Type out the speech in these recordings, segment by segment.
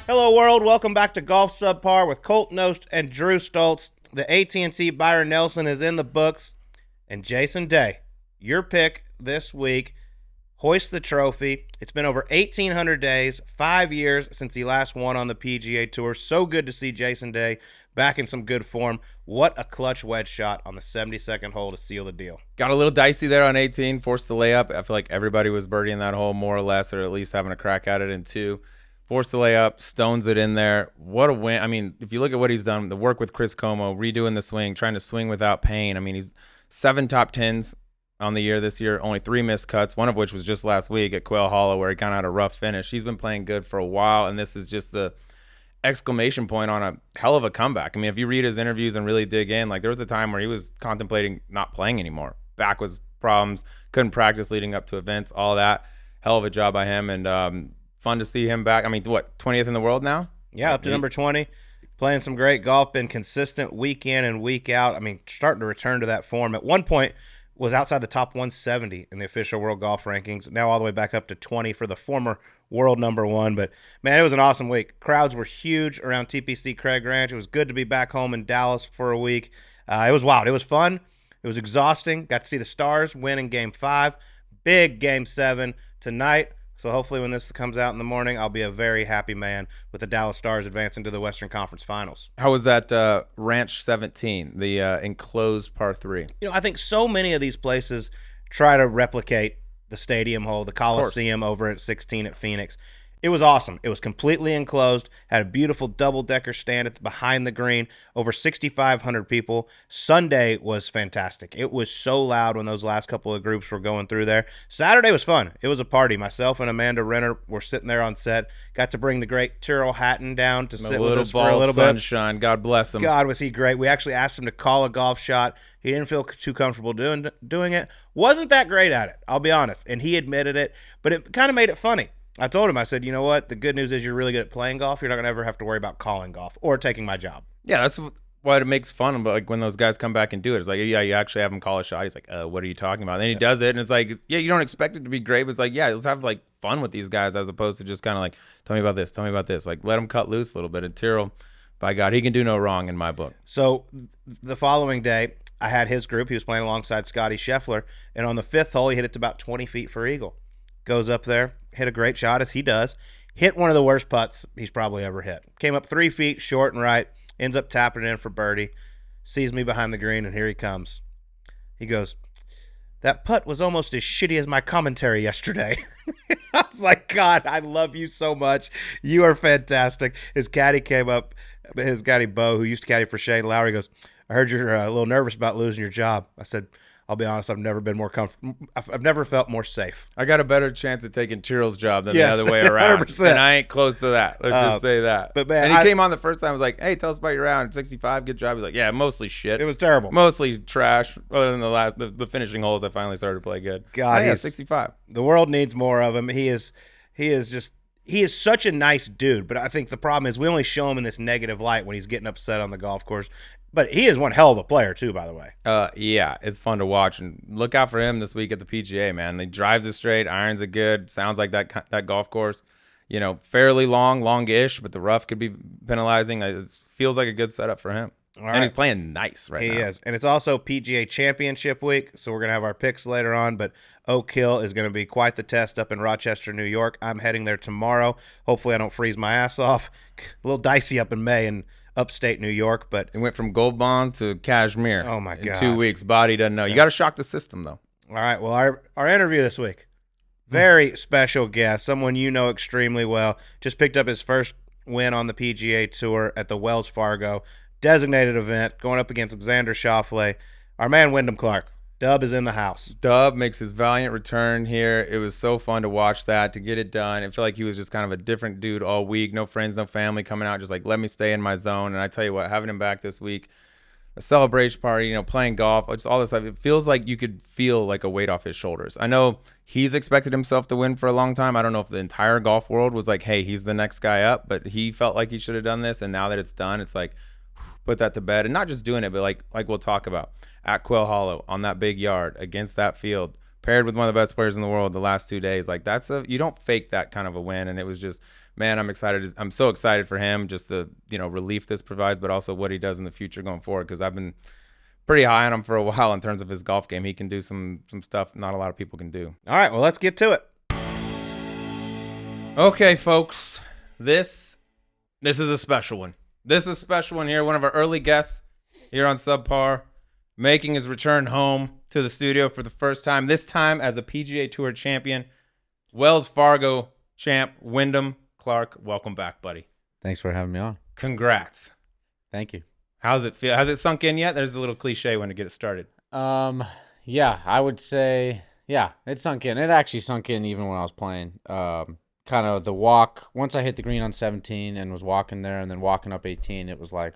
Hello, world. Welcome back to Golf Subpar with Colt Knost and Drew Stoltz. The AT&T Byron Nelson is in the books. And Jason Day, your pick this week, hoist the trophy. It's been over 1,800 days, 5 years since he last won on the PGA Tour. So good to see Jason Day back in some good form. What a clutch wedge shot on the 72nd hole to seal the deal. Got a little dicey there on 18, forced the layup. I feel like everybody was birdieing that hole more or less, or at least having a crack at it in 2. Forced the layup, stones it in there. What a win. I mean, if you look at what he's done, the work with Chris Como, redoing the swing, trying to swing without pain. I mean, he's 7 top 10s on the year this year, only 3 missed cuts, one of which was just last week at Quail Hollow where he kind of had a rough finish. He's been playing good for a while, and this is just the exclamation point on a hell of a comeback. I mean, if you read his interviews and really dig in, like there was a time where he was contemplating not playing anymore. Back was problems, couldn't practice leading up to events, all that. Hell of a job by him, and fun to see him back. I mean, what, 20th in the world now? Yeah, up to number 20. Playing some great golf, been consistent week in and week out. I mean, starting to return to that form. At one point, was outside the top 170 in the official world golf rankings. Now all the way back up to 20 for the former world number 1. But, man, it was an awesome week. Crowds were huge around TPC Craig Ranch. It was good to be back home in Dallas for a week. It was wild. It was fun. It was exhausting. Got to see the Stars win in Game 5. Big Game 7 tonight. So hopefully when this comes out in the morning, I'll be a very happy man with the Dallas Stars advancing to the Western Conference Finals. How was that Ranch 17, the enclosed par 3? You know, I think so many of these places try to replicate the stadium hole, the Coliseum over at 16 at Phoenix. It was awesome. It was completely enclosed, had a beautiful double-decker stand behind the green, over 6,500 people. Sunday was fantastic. It was so loud when those last couple of groups were going through there. Saturday was fun. It was a party. Myself and Amanda Renner were sitting there on set. Got to bring the great Tyrrell Hatton down to sit with us for a little bit. Sunshine. God bless him. God, was he great. We actually asked him to call a golf shot. He didn't feel too comfortable doing it. Wasn't that great at it, I'll be honest. And he admitted it, but it kind of made it funny. I told him, I said, you know what? The good news is you're really good at playing golf. You're not going to ever have to worry about calling golf or taking my job. Yeah, that's what it makes fun. But like when those guys come back and do it, it's like, yeah, you actually have him call a shot. He's like, what are you talking about? And then he does it, and it's like, yeah, you don't expect it to be great, but it's like, yeah, let's have like fun with these guys as opposed to just kind of like, tell me about this, tell me about this. Like, let him cut loose a little bit. And Tyrrell, by God, he can do no wrong in my book. So the following day, I had his group. He was playing alongside Scotty Scheffler, and on the 5th hole, he hit it to about 20 feet for eagle. Goes up there, hit a great shot as he does. Hit one of the worst putts he's probably ever hit. Came up 3 feet short and right. Ends up tapping it in for birdie. Sees me behind the green, and here he comes. He goes, that putt was almost as shitty as my commentary yesterday. I was like, God, I love you so much. You are fantastic. His caddy came up, his caddy Bo, who used to caddy for Shane Lowry, goes, I heard you're a little nervous about losing your job. I said, I'll be honest, I've never been more comfortable. I've never felt more safe. I got a better chance of taking Tyrrell's job than the other way around. 100%. And I ain't close to that. Let's just say that. But man, and he came on the first time. I was like, hey, tell us about your round. 65, good job. He's like, yeah, mostly shit. It was terrible. Mostly trash. Other than the finishing holes, I finally started to play good. God, yeah, 65. The world needs more of him. He is such a nice dude, but I think the problem is we only show him in this negative light when he's getting upset on the golf course. But he is one hell of a player, too, by the way. Yeah, it's fun to watch. And look out for him this week at the PGA, man. He drives it straight, irons it good. Sounds like that golf course, you know, fairly longish, but the rough could be penalizing. It feels like a good setup for him. All right. And he's playing nice right now. He is. And it's also PGA Championship week, so we're going to have our picks later on. But Oak Hill is going to be quite the test up in Rochester, New York. I'm heading there tomorrow. Hopefully I don't freeze my ass off. A little dicey up in May and upstate New York, but it went from Gold Bond to Cashmere. Oh my God! In 2 weeks, body doesn't know. You got to shock the system, though. All right. Well, our interview this week, very special guest, someone you know extremely well. Just picked up his first win on the PGA Tour at the Wells Fargo designated event, going up against Xander Schauffele. Our man Wyndham Clark. Dub is in the house. Dub makes his valiant return here. It was so fun to watch that, to get it done. It felt like he was just kind of a different dude all week. No friends, no family coming out, just like, let me stay in my zone. And I tell you what, having him back this week, a celebration party, you know, playing golf, just all this stuff, it feels like you could feel like a weight off his shoulders. I know he's expected himself to win for a long time. I don't know if the entire golf world was like, hey, he's the next guy up, but he felt like he should have done this. And now that it's done, it's like, put that to bed. And not just doing it, but like we'll talk about at Quail Hollow on that big yard against that field, paired with one of the best players in the world the last 2 days. Like you don't fake that kind of a win. And it was just man, I'm excited. I'm so excited for him, just the relief this provides, but also what he does in the future going forward. Because I've been pretty high on him for a while in terms of his golf game. He can do some stuff not a lot of people can do. All right, well, let's get to it. Okay, folks, this is a special one. This is a special one here. One of our early guests here on Subpar, making his return home to the studio for the first time. This time as a PGA Tour champion, Wells Fargo champ, Wyndham Clark. Welcome back, buddy. Thanks for having me on. Congrats. Thank you. How's it feel? Has it sunk in yet? There's a little cliche when to get it started. Yeah, I would say, yeah, it sunk in. It actually sunk in even when I was playing. Kind of the walk, once I hit the green on 17 and was walking there and then walking up 18, it was like,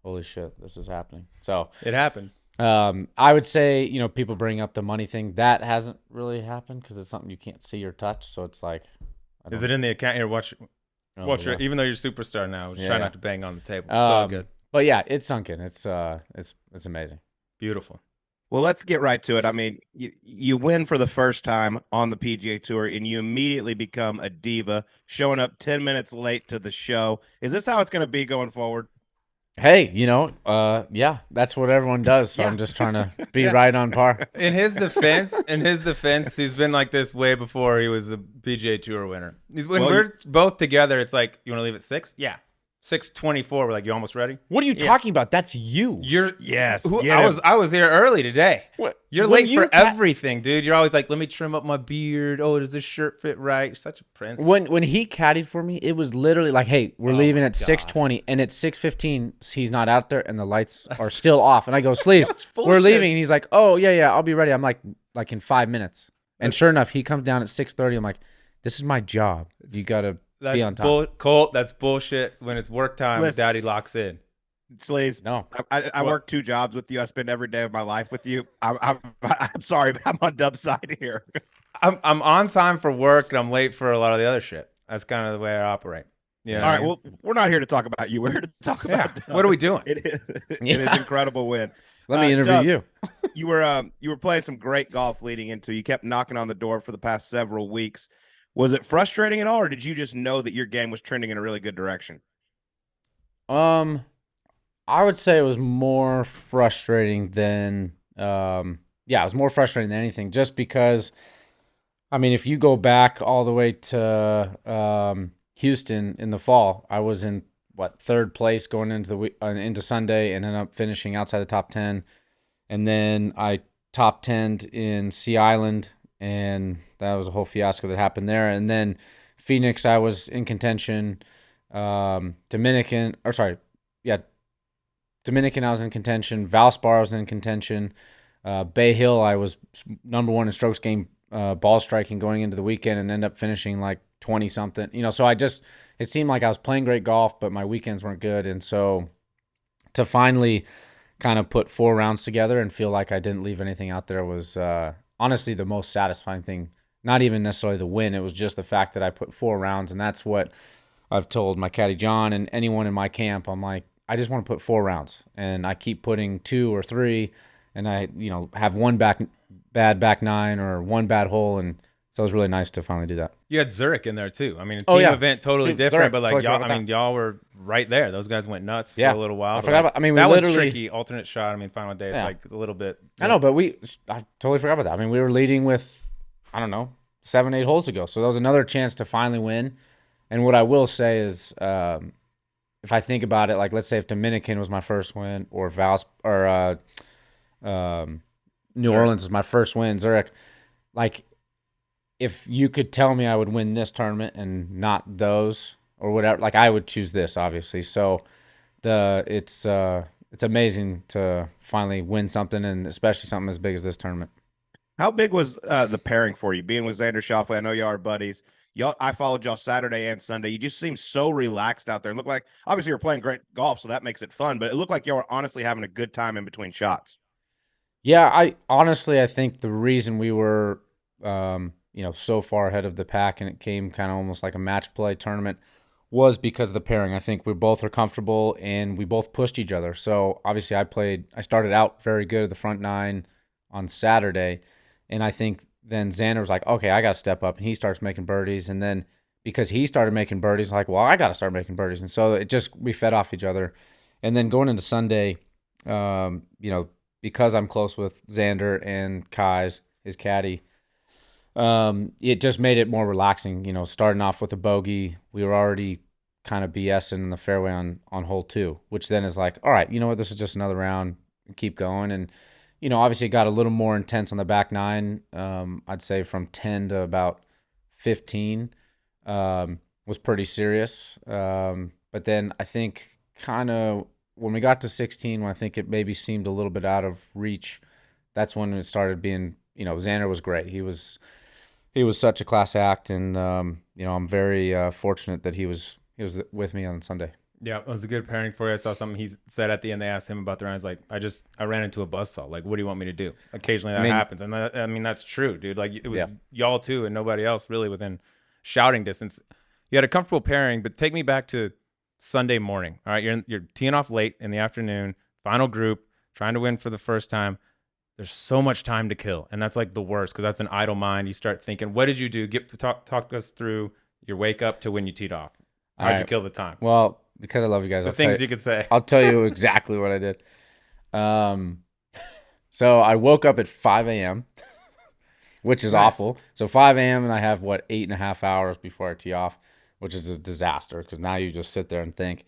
holy shit, this is happening. So it happened. I would say, people bring up the money thing. That hasn't really happened because it's something you can't see or touch. So it's like, is it in the account here? Watch your, even though you're a superstar now, try not to bang on the table. It's all good. But yeah, it's sunk in. It's amazing. Beautiful. Well, let's get right to it. I mean, you win for the first time on the PGA Tour, and you immediately become a diva, showing up 10 minutes late to the show. Is this how it's going to be going forward? Hey, yeah, that's what everyone does. So I'm just trying to be right on par. In his defense, he's been like this way before he was a PGA Tour winner. When we're both together, it's like, you want to leave at 6? Yeah. 6:24. We're like, you almost ready? What are you talking about? That's you. Yes. I was here early today. What? You're late for everything, dude. You're always like, let me trim up my beard. Oh, does this shirt fit right? You're such a princess. When he caddied for me, it was literally like, hey, we're leaving at 6:20, and at 6:15, he's not out there, and the lights are still off. And I go, Sleeves, we're leaving. And he's like, oh, yeah, I'll be ready. I'm like in 5 minutes. And sure enough, he comes down at 6:30. I'm like, this is my job. You got to be on time. Colt, that's bullshit. When it's work time, Daddy locks in. Sleaze, no. I work 2 jobs with you. I spend every day of my life with you. I'm sorry, but I'm on Dub's side here. I'm on time for work, and I'm late for a lot of the other shit. That's kind of the way I operate. Yeah. All right. Well, we're not here to talk about you. We're here to talk about Dub. What are we doing? It is an incredible win. Let me interview Dub, you. You were playing some great golf leading into. You kept knocking on the door for the past several weeks. Was it frustrating at all, or did you just know that your game was trending in a really good direction? I would say it was more frustrating than it was more frustrating than anything, just because, I mean, if you go back all the way to Houston in the fall, I was in third place going into Sunday and ended up finishing outside the top 10. And then I top 10'd in Sea Island, and that was a whole fiasco that happened there. And then Phoenix, I was in contention. Dominican, I was in contention. Valspar, I was in contention. Bay Hill, I was number 1 in strokes gained ball striking going into the weekend, and ended up finishing like 20-something. So it seemed like I was playing great golf, but my weekends weren't good. And so to finally kind of put 4 rounds together and feel like I didn't leave anything out there was honestly the most satisfying thing. Not even necessarily the win. It was just the fact that I put 4 rounds, and that's what I've told my caddy John and anyone in my camp. I'm like, I just want to put 4 rounds, and I keep putting 2 or 3, and I have one bad back 9 or one bad hole, and so it was really nice to finally do that. You had Zurich in there too. I mean, a team event totally different, Zurich, but like totally y'all were right there. Those guys went nuts for a little while. I forgot about. I mean, that was tricky. Alternate shot. I mean, final day, it's like a little bit. I know, but I totally forgot about that. I mean, we were leading with, I don't know, 7, 8 holes ago, so that was another chance to finally win. And what I will say is, if I think about it, like let's say if Dominican was my first win, or New Orleans is my first win, Zurich, like if you could tell me I would win this tournament and not those or whatever, like I would choose this, obviously. So it's amazing to finally win something, and especially something as big as this tournament. How big was the pairing for you, being with Xander Schauffele? I know y'all are buddies. I followed y'all Saturday and Sunday. You just seemed so relaxed out there. It looked like, obviously, you're playing great golf, so that makes it fun, but it looked like y'all were honestly having a good time in between shots. Yeah, I think the reason we were so far ahead of the pack, and it came kind of almost like a match play tournament, was because of the pairing. I think we both are comfortable, and we both pushed each other. So obviously I started out very good at the front 9 on Saturday, and I think then Xander was like, okay, I got to step up, and he starts making birdies. And then because he started making birdies. Like, well, I got to start making birdies. And so we fed off each other. And then going into Sunday, because I'm close with Xander and Kai's, his caddy, it just made it more relaxing. Starting off with a bogey, we were already kind of BSing in the fairway on hole 2, which then is like, all right, you know what, this is just another round, keep going. And obviously it got a little more intense on the back 9. I'd say from 10 to about 15 was pretty serious. But then I think kind of when we got to 16, when I think it maybe seemed a little bit out of reach, that's when it started being, Xander was great. He was such a class act, and I'm very fortunate that he was with me on Sunday. Yeah, it was a good pairing for you. I saw something he said at the end. They asked him about the round. He's like, I ran into a buzzsaw. Like, what do you want me to do? Occasionally that happens. And that's true, dude. Like, it was y'all two and nobody else really within shouting distance. You had a comfortable pairing, but take me back to Sunday morning. All right, you're teeing off late in the afternoon, final group, trying to win for the first time. There's so much time to kill, and that's like the worst because that's an idle mind. You start thinking, what did you do? Talk us through your wake up to when you teed off. How'd you kill the time? Well, because I love you guys, You could say. I'll tell you exactly what I did. So I woke up at 5 a.m., which is awful. So 5 a.m. and I have 8.5 hours before I tee off, which is a disaster because now you just sit there and think.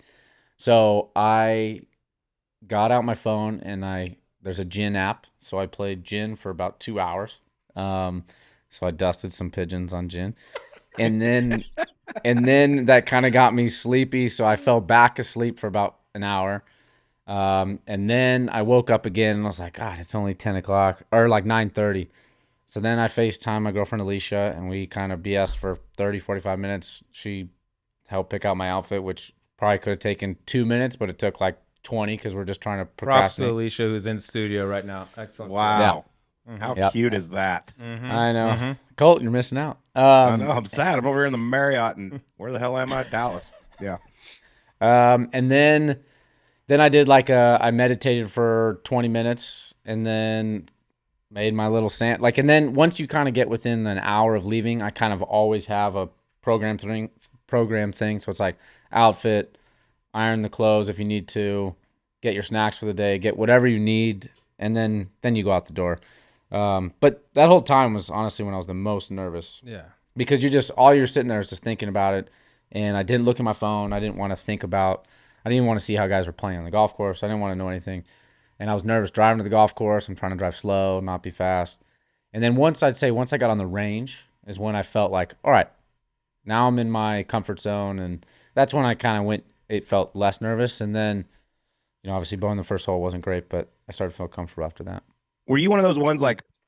So I got out my phone and there's a gin app. So I played gin for about 2 hours. So I dusted some pigeons on gin. And then that kind of got me sleepy. So I fell back asleep for about an hour. And then I woke up again and I was like, God, it's only 10 o'clock or like 9:30. So then I FaceTime my girlfriend Alicia and we kind of BS for 30, 45 minutes. She helped pick out my outfit, which probably could have taken 2 minutes, but it took like 20 because we're just trying to procrastinate. Props to Alicia, who's in studio right now. Excellent. Wow. Yeah. How cute is that? Mm-hmm. I know. Colt, you're missing out. I know. I'm sad. I'm over here in the Marriott, and where the hell am I? Dallas. Yeah. And then I did I meditated for 20 minutes and then made my little sand. And then once you kind of get within an hour of leaving, I kind of always have a program thing. So it's like outfit, iron the clothes if you need to, get your snacks for the day, get whatever you need, and then you go out the door. But that whole time was honestly when I was the most nervous. Yeah. Because all you're sitting there is just thinking about it. And I didn't look at my phone. I didn't want to I didn't even want to see how guys were playing on the golf course. I didn't want to know anything. And I was nervous driving to the golf course. I'm trying to drive slow, not be fast. And then once I got on the range is when I felt like, all right, now I'm in my comfort zone. And that's when I kind of it felt less nervous. And then, obviously blowing the first hole wasn't great, but I started to feel comfortable after that. Were you one of those ones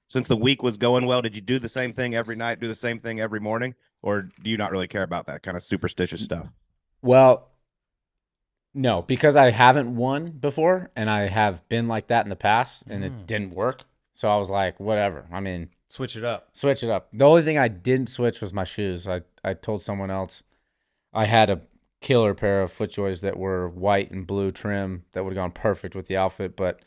since the week was going well, did you do the same thing every night, do the same thing every morning? Or do you not really care about that kind of superstitious stuff? Well, no, because I haven't won before and I have been like that in the past and it didn't work. So I was like, whatever. I mean, switch it up. The only thing I didn't switch was my shoes. I told someone else I had a killer pair of FootJoys that were white and blue trim that would have gone perfect with the outfit, but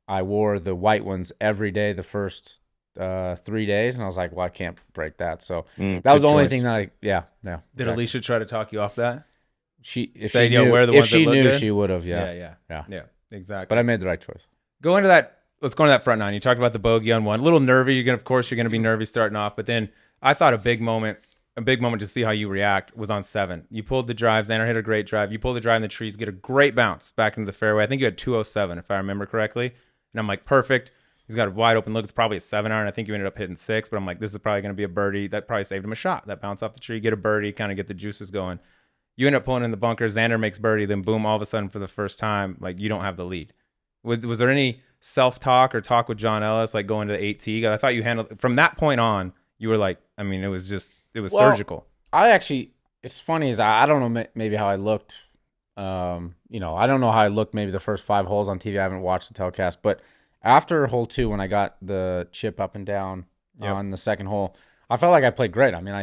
I wore the white ones every day the first 3 days, and I was like, well, I can't break that. So that was the only thing that yeah. Did Alicia try to talk you off that? If she knew, she would have. Yeah, exactly. But I made the right choice. Let's go into that front nine. You talked about the bogey on one. A little nervy. You're going to be nervy starting off, but then I thought a big moment to see how you react was on 7. You pulled the drive. Xander hit a great drive. You pulled the drive in the trees, get a great bounce back into the fairway. I think you had 207 if I remember correctly. And I'm like, perfect. He's got a wide open look. It's probably a 7-iron. I think you ended up hitting 6, but I'm like, this is probably going to be a birdie. That probably saved him a shot. That bounce off the tree, get a birdie, kind of get the juices going. You end up pulling in the bunker. Xander makes birdie. Then boom, all of a sudden for the first time, you don't have the lead. Was there any self-talk or talk with John Ellis, going to the 8T? I thought you handled from that point on. You were like, I mean, it was surgical. It's funny is I don't know maybe how I looked. I don't know how I looked maybe the first 5 holes on TV. I haven't watched the telecast, but after hole 2, when I got the chip up and down on the second hole, I felt like I played great. I mean,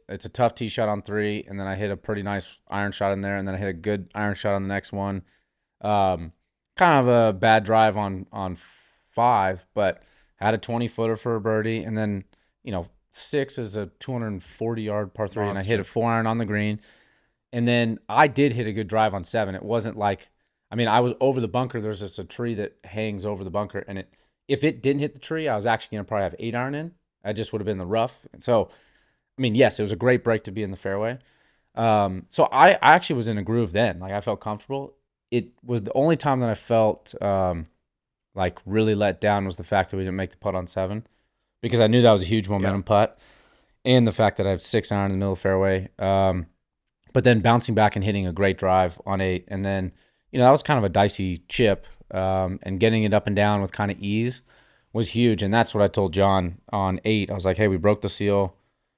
it's a tough tee shot on 3, and then I hit a pretty nice iron shot in there, and then I hit a good iron shot on the next one. Kind of a bad drive on 5, but had a 20-footer for a birdie, and then, 6 is a 240-yard par 3, and I hit a Monster. 4-iron on the green. And then I did hit a good drive on 7. It wasn't like, I mean, I was over the bunker. There's just a tree that hangs over the bunker, and if it didn't hit the tree, I was actually going to probably have 8-iron in. I just would have been the rough. So, I mean, yes, it was a great break to be in the fairway. So I actually was in a groove then. Like, I felt comfortable. It was the only time that I felt like really let down was the fact that we didn't make the putt on 7, because I knew that was a huge momentum putt, and the fact that I have 6-iron in the middle of the fairway. But then bouncing back and hitting a great drive on 8, and then, that was kind of a dicey chip, and getting it up and down with kind of ease was huge. And that's what I told John on 8. I was like, hey, we broke the seal.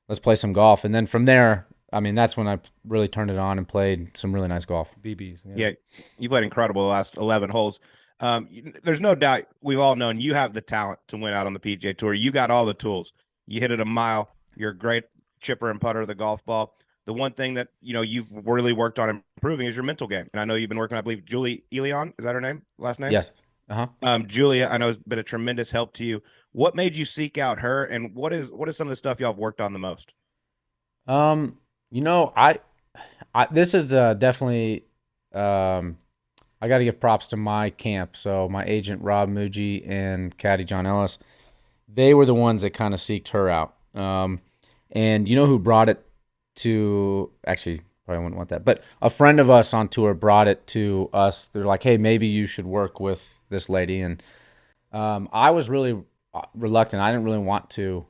Let's play some golf. And then from there, I mean, that's when I really turned it on and played some really nice golf. BBs. Yeah, you played incredible the last 11 holes. There's no doubt, we've all known you have the talent to win out on the PGA Tour. You got all the tools. You hit it a mile. You're a great chipper and putter of the golf ball. The one thing that, you've really worked on improving is your mental game. And I know you've been working, I believe, Julie Elion, is that her name, last name? Yes. Julia, I know, has been a tremendous help to you. What made you seek out her, and what is some of the stuff y'all have worked on the most? This is definitely, I got to give props to my camp. So my agent, Rob Muji, and caddy, John Ellis, they were the ones that kind of seeked her out. And you know who brought it to, actually, probably wouldn't want that, but a friend of us on tour brought it to us. They're like, hey, maybe you should work with this lady. And I was really reluctant. I didn't really want to,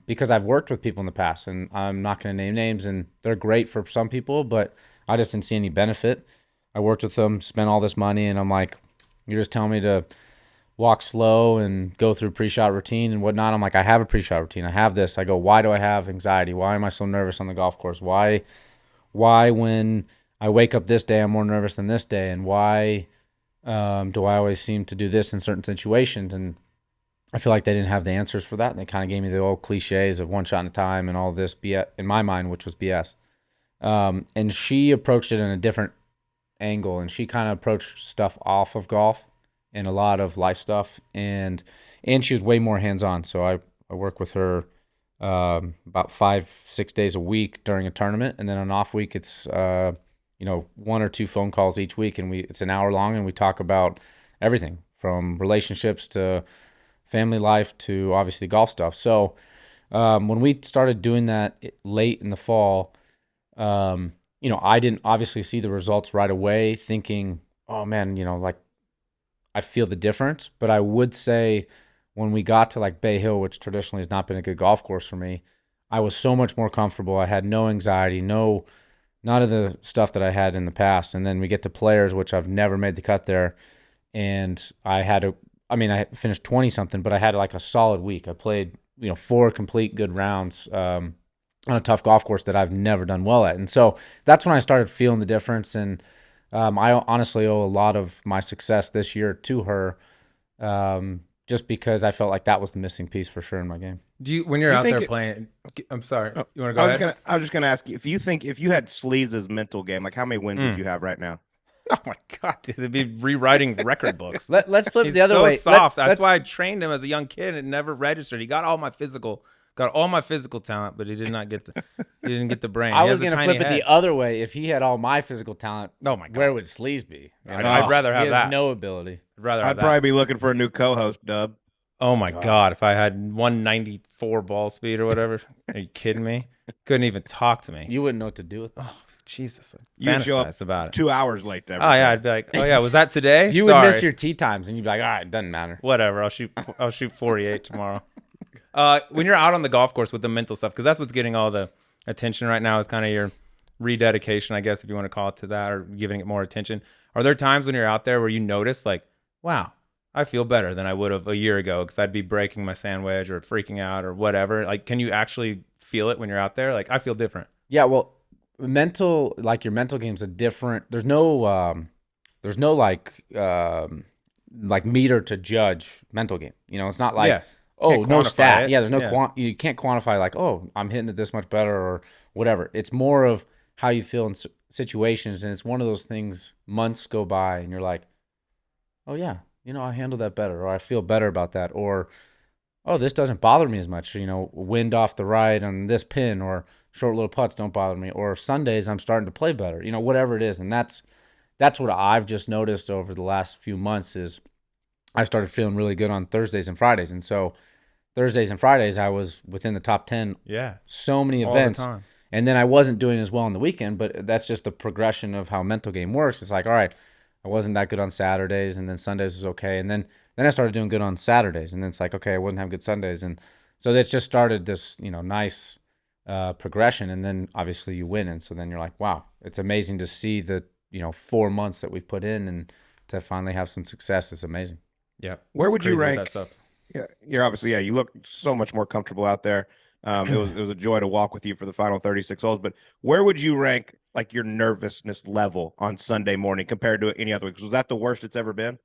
because I've worked with people in the past, and I'm not going to name names, and they're great for some people, but I just didn't see any benefit. I worked with them, spent all this money, and I'm like, you're just telling me to walk slow and go through pre-shot routine and whatnot. I'm like, I have a pre-shot routine. I have this. I go, why do I have anxiety? Why am I so nervous on the golf course? Why when I wake up this day, I'm more nervous than this day? And why do I always seem to do this in certain situations? And I feel like they didn't have the answers for that. And they kind of gave me the old cliches of one shot at a time and all this BS in my mind, which was BS. And she approached it in a different angle, and she kind of approached stuff off of golf and a lot of life stuff. And she was way more hands-on. So I work with her about 5-6 days a week during a tournament. And then on an off week, it's, 1 or 2 phone calls each week. And it's an hour long, and we talk about everything from relationships to family life to obviously golf stuff. So when we started doing that late in the fall, I didn't obviously see the results right away, thinking, oh man, I feel the difference. But I would say when we got to like Bay Hill, which traditionally has not been a good golf course for me, I was so much more comfortable. I had no anxiety, none of the stuff that I had in the past. And then we get to Players, which I've never made the cut there. And I finished 20 something, but I had like a solid week. I played, 4 complete good rounds, on a tough golf course that I've never done well at. And so that's when I started feeling the difference. And I honestly owe a lot of my success this year to her, just because I felt like that was the missing piece for sure in my game. When you're out there playing, I'm sorry, you want to go ahead? I was just going to ask you, if you had Sleaze's mental game, like how many wins would you have right now? Oh my God, dude, they'd be rewriting record books. Let's flip He's the other so way. Soft. That's why I trained him as a young kid and never registered. He got all my physical talent, but he didn't get the brain. I was going to flip it the other way. If he had all my physical talent, oh my God, where would Sleaze be? I'd rather have he that. Has no ability. I'd probably be looking for a new co-host, Dub. Oh my God, if I had 194 ball speed or whatever, are you kidding me? Couldn't even talk to me. You wouldn't know what to do with it. Oh Jesus, You'd show up about it. 2 hours late to everything. Oh yeah, I'd be like, oh yeah, was that today? You would miss your tee times, and you'd be like, all right, it doesn't matter. Whatever, I'll shoot 48 tomorrow. When you're out on the golf course with the mental stuff, because that's what's getting all the attention right now, is kind of your rededication, I guess, if you want to call it to that, or giving it more attention. Are there times when you're out there where you notice, like, wow, I feel better than I would have a year ago because I'd be breaking my sand wedge or freaking out or whatever? Like, can you actually feel it when you're out there? Like, I feel different. Yeah, well, your mental game's a different. There's no like meter to judge mental game. It's not like no stat. It. Yeah, there's no you can't quantify like, oh, I'm hitting it this much better or whatever. It's more of how you feel in situations, and it's one of those things. Months go by, and you're like, oh yeah, I handled that better, or I feel better about that, or oh, this doesn't bother me as much. Wind off the right on this pin, or short little putts don't bother me, or Sundays I'm starting to play better. Whatever it is, and that's what I've just noticed over the last few months is I started feeling really good on Thursdays and Fridays, and so Thursdays and Fridays I was within the top 10. Yeah, so many all events. the time. And then I wasn't doing as well on the weekend, but that's just the progression of how mental game works. It's like, all right, I wasn't that good on Saturdays, and then Sundays was okay, and then I started doing good on Saturdays, and then it's like, okay, I wouldn't have good Sundays, and so that's just started this nice progression, and then obviously you win, and so then you're like, wow, it's amazing to see the 4 months that we've put in, and to finally have some success is amazing. Yeah. Where would you rank that stuff? Yeah, you're obviously you look so much more comfortable out there. It was a joy to walk with you for the final 36 holes. But where would you rank like your nervousness level on Sunday morning compared to any other week? Was that the worst it's ever been?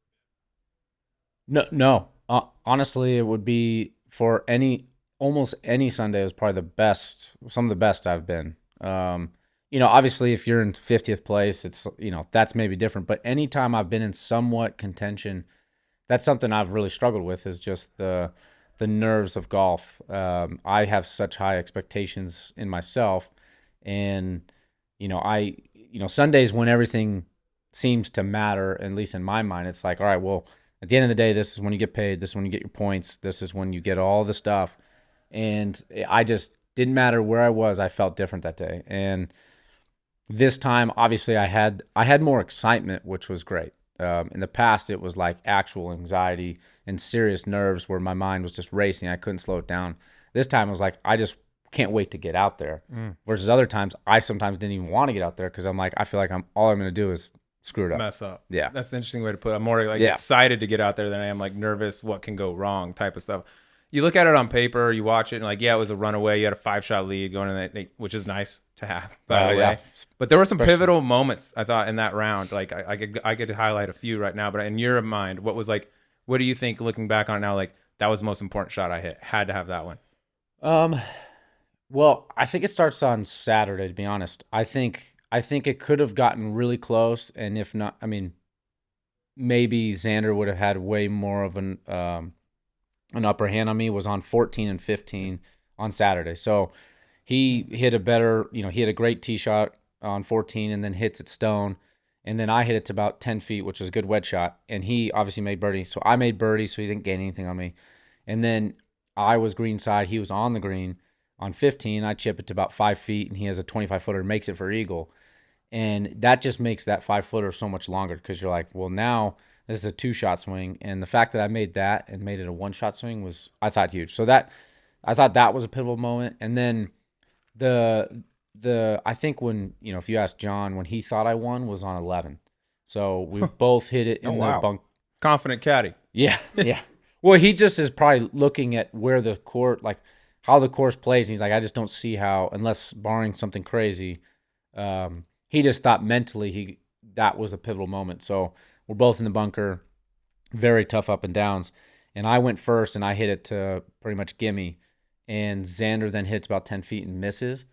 No. Honestly, it would be for almost any Sunday was probably the best, some of the best I've been. Obviously if you're in 50th place, it's that's maybe different. But anytime I've been in somewhat contention, that's something I've really struggled with, is just the nerves of golf. I have such high expectations in myself, and Sundays when everything seems to matter, at least in my mind, it's like, all right, well, at the end of the day, this is when you get paid, this is when you get your points, this is when you get all the stuff, and I just didn't matter where I was, I felt different that day. And this time, obviously, I had more excitement, which was great. In the past, it was like actual anxiety and serious nerves where my mind was just racing. I couldn't slow it down. This time, it was like, I just can't wait to get out there. Versus other times, I sometimes didn't even want to get out there because I'm like, I feel like all I'm going to do is screw it up. Mess up. Yeah. That's an interesting way to put it. I'm more like excited to get out there than I am like nervous what can go wrong type of stuff. You look at it on paper, you watch it, and like, yeah, it was a runaway. You had a 5-shot lead going in that, which is nice to have, by the way. Yeah. But there were some pivotal moments, I thought, in that round. Like, I could highlight a few right now. But in your mind, what do you think, looking back on it now, like, that was the most important shot I hit? Had to have that one. Well, I think it starts on Saturday, to be honest. I think it could have gotten really close, and if not, I mean, maybe Xander would have had way more of an upper hand on me. Was on 14 and 15 on Saturday. So he hit he had a great tee shot on 14 and then hits it stone. And then I hit it to about 10 feet, which was a good wedge shot. And he obviously made birdie. So I made birdie, so he didn't gain anything on me. And then I was green side. He was on the green. On 15, I chip it to about 5 feet, and he has a 25-footer, makes it for eagle. And that just makes that 5-footer so much longer because you're like, well, now this is a 2-shot swing. And the fact that I made that and made it a 1-shot swing was, I thought, huge. So I thought that was a pivotal moment. And then I think when, if you ask John, when he thought I won was on 11. So we both hit it in the bunk. Confident caddy. Yeah. Well, he just is probably looking at where the court, like how the course plays. And he's like, I just don't see how, unless barring something crazy. He just thought mentally that was a pivotal moment. So we're both in the bunker, very tough up and downs. And I went first, and I hit it to pretty much gimme. And Xander then hits about 10 feet and misses.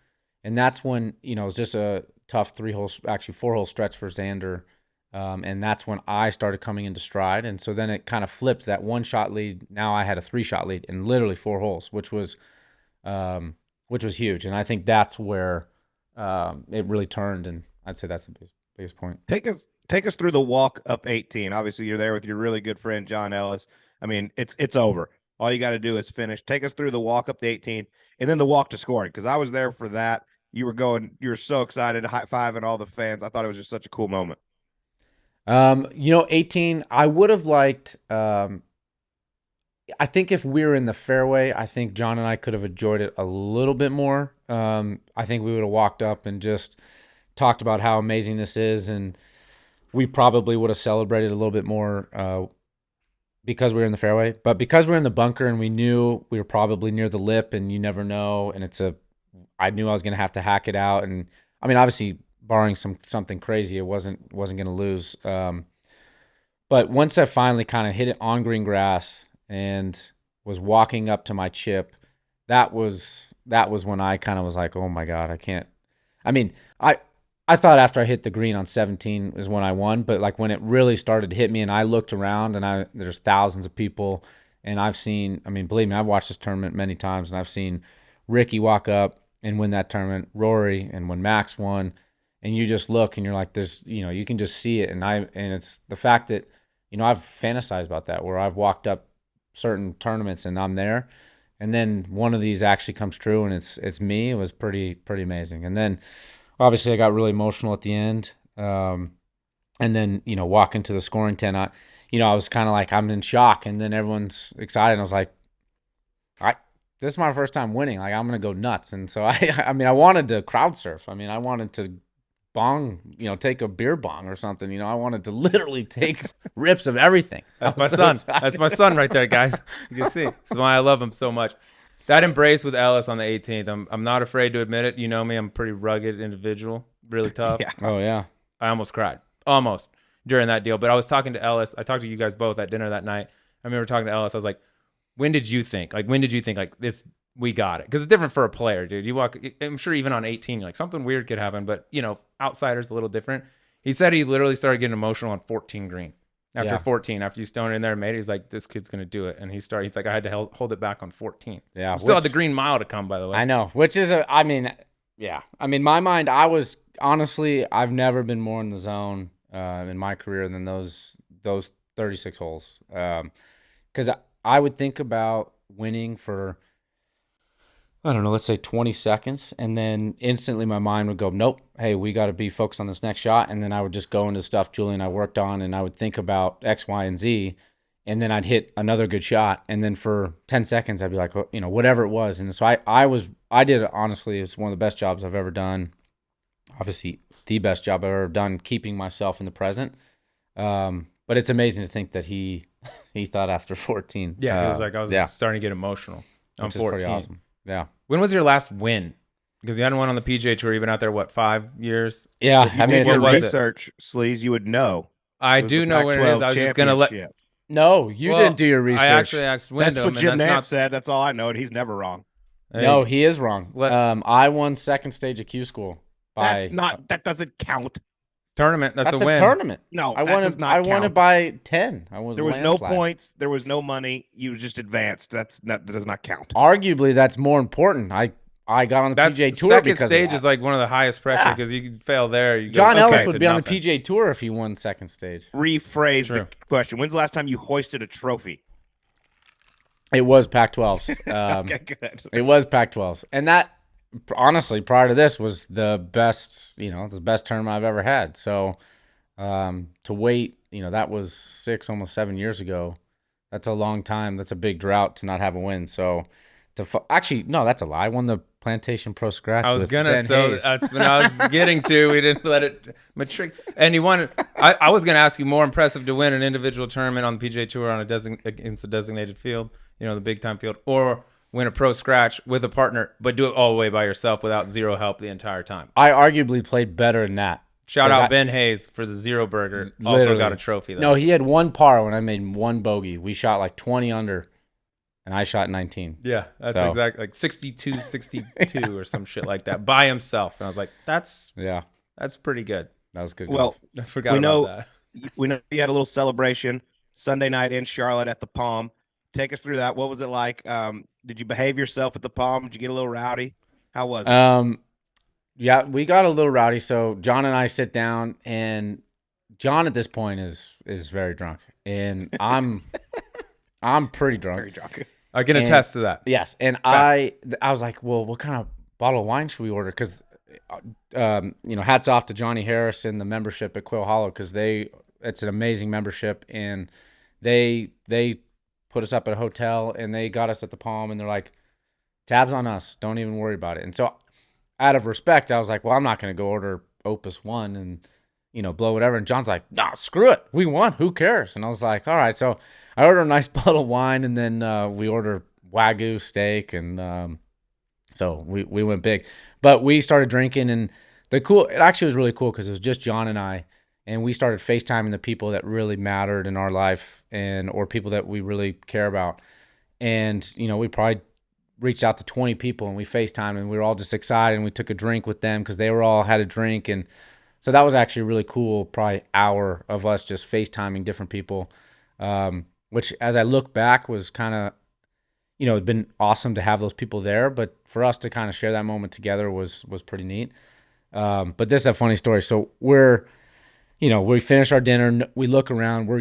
And that's when, it's just a tough 4-hole stretch for Xander. And that's when I started coming into stride. And so then it kind of flipped that 1-shot lead. Now I had a 3-shot lead in literally 4 holes, which was huge. And I think that's where it really turned. And I'd say that's the biggest point. Take us through the walk up 18. Obviously, you're there with your really good friend John Ellis. I mean, it's over. All you got to do is finish. Take us through the walk up the 18th, and then the walk to scoring, because I was there for that. You were so excited, high-fiving all the fans. I thought it was just such a cool moment. 18, I would have liked. I think if we were in the fairway, I think John and I could have enjoyed it a little bit more. I think we would have walked up and just talked about how amazing this is, and we probably would have celebrated a little bit more because we were in the fairway. But because we were in the bunker and we knew we were probably near the lip, and you never know, and I knew I was going to have to hack it out. And I mean, obviously, barring something crazy, it wasn't going to lose. But once I finally kind of hit it on green grass and was walking up to my chip, that was when I kind of was like, oh my God, I can't. I mean, I thought after I hit the green on 17 is when I won, but like when it really started to hit me and I looked around and there's thousands of people And I've seen, I mean, believe me, I've watched this tournament many times, and I've seen Ricky walk up and win that tournament, Rory, and when Max won, and you just look and you're like, there's, you can just see it. And it's the fact that, I've fantasized about that, where I've walked up certain tournaments and I'm there, and then one of these actually comes true and it's me. It was pretty amazing. And then obviously I got really emotional at the end. And then, walking to the scoring tent, I was kind of like, I'm in shock, and then everyone's excited. And I was like, this is my first time winning. Like, I'm going to go nuts. And so I wanted to crowd surf. I mean, I wanted to take a beer bong or something. I wanted to literally take rips of everything. That's my son. That's my son right there, guys. You can see. That's why I love him so much. That embrace with Ellis on the 18th, I'm not afraid to admit it. You know me, I'm a pretty rugged individual, really tough. Yeah. Oh, yeah. I almost cried. Almost. During that deal. But I was talking to Ellis. I talked to you guys both at dinner that night. I remember talking to Ellis. I was like, when did you think like this, we got it? Because it's different for a player, dude. You walk, I'm sure even on 18, you're like, something weird could happen, but outsiders a little different. He said he literally started getting emotional on 14 green. After 14, after you stoned in there and made it, he's like, this kid's going to do it. And he's like, I had to hold it back on 14. Yeah. Still had the green mile to come, by the way. I know, which is, my mind, I've never been more in the zone in my career than those 36 holes. Because I would think about winning for, I don't know, let's say 20 seconds, and then instantly my mind would go, nope, hey, we got to be focused on this next shot. And then I would just go into stuff Julie and I worked on, and I would think about X, Y, and Z, and then I'd hit another good shot. And then for 10 seconds, I'd be like, whatever it was. And so I did it, honestly, it's one of the best jobs I've ever done. Obviously, the best job I've ever done, keeping myself in the present. But it's amazing to think that he thought after 14. Yeah, he was like, I was starting to get emotional on 14. Pretty awesome. Yeah. When was your last win? Because you hadn't won on the PGA Tour. You've been out there, 5 years? Yeah. If you did your research, Sleaze, you would know. I do know when it is. I was just going to let... No, you didn't do your research. I actually asked Wyndham. That's what Jim Nance said. That's all I know, and he's never wrong. Hey. No, he is wrong. I won second stage of Q School. That doesn't count. Tournament. That's a win. Tournament. No, I won it by 10. There was no points. There was no money. You just advanced. That does not count. Arguably, that's more important. I got on the PGA Tour second because stage is like one of the highest pressure because you fail there. John Ellis would be on the PGA Tour if he won second stage. Rephrase the question. When's the last time you hoisted a trophy? It was Pac-12s. Okay, good. It was Pac-12s. And that, honestly, prior to this was the best, the best tournament I've ever had. So to wait, that was 6, almost 7 years ago. That's a long time. That's a big drought to not have a win. So actually, no, that's a lie. I won the Plantation Pro Scratch. I was that's when I was getting to. We didn't let it matric. And you wanted. I was gonna ask you, more impressive to win an individual tournament on the PGA Tour on against a designated field, the big time field, or win a pro scratch with a partner, but do it all the way by yourself without zero help the entire time. I arguably played better than that. Shout out Ben Hayes for the Zero Burger. Also got a trophy though. No, he had one par when I made one bogey. We shot like 20 under. And I shot 19. Yeah, that's exactly like 62, 62 or some shit like that by himself. And I was like, that's pretty good. That was good. Well, I forgot about that. We know you had a little celebration Sunday night in Charlotte at the Palm. Take us through that. What was it like? Did you behave yourself at the Palm? Did you get a little rowdy? How was it? Yeah, we got a little rowdy. So John and I sit down, and John at this point is very drunk, and I'm pretty drunk. Very drunk. I can attest to that. Yes, and I was like, well, what kind of bottle of wine should we order? Because, hats off to Johnny Harris and the membership at Quail Hollow, because it's an amazing membership, and they put us up at a hotel, and they got us at the Palm, and they're like, tabs on us, don't even worry about it. And so, out of respect, I was like, well, I'm not going to go order Opus 1 and blow whatever. And John's like, nah, screw it. We won. Who cares? And I was like, all right. So I ordered a nice bottle of wine, and then we ordered Wagyu steak. And so we went big. But we started drinking, and it actually was really cool because it was just John and I. And we started FaceTiming the people that really mattered in our life or people that we really care about. And, we probably reached out to 20 people, and we FaceTimed, and we were all just excited, and we took a drink with them because they were all had a drink. And so that was actually really cool, probably hour of us just FaceTiming different people. which as I look back was kind of, it'd been awesome to have those people there, but for us to kind of share that moment together was pretty neat. But this is a funny story. So we finish our dinner, we look around, we're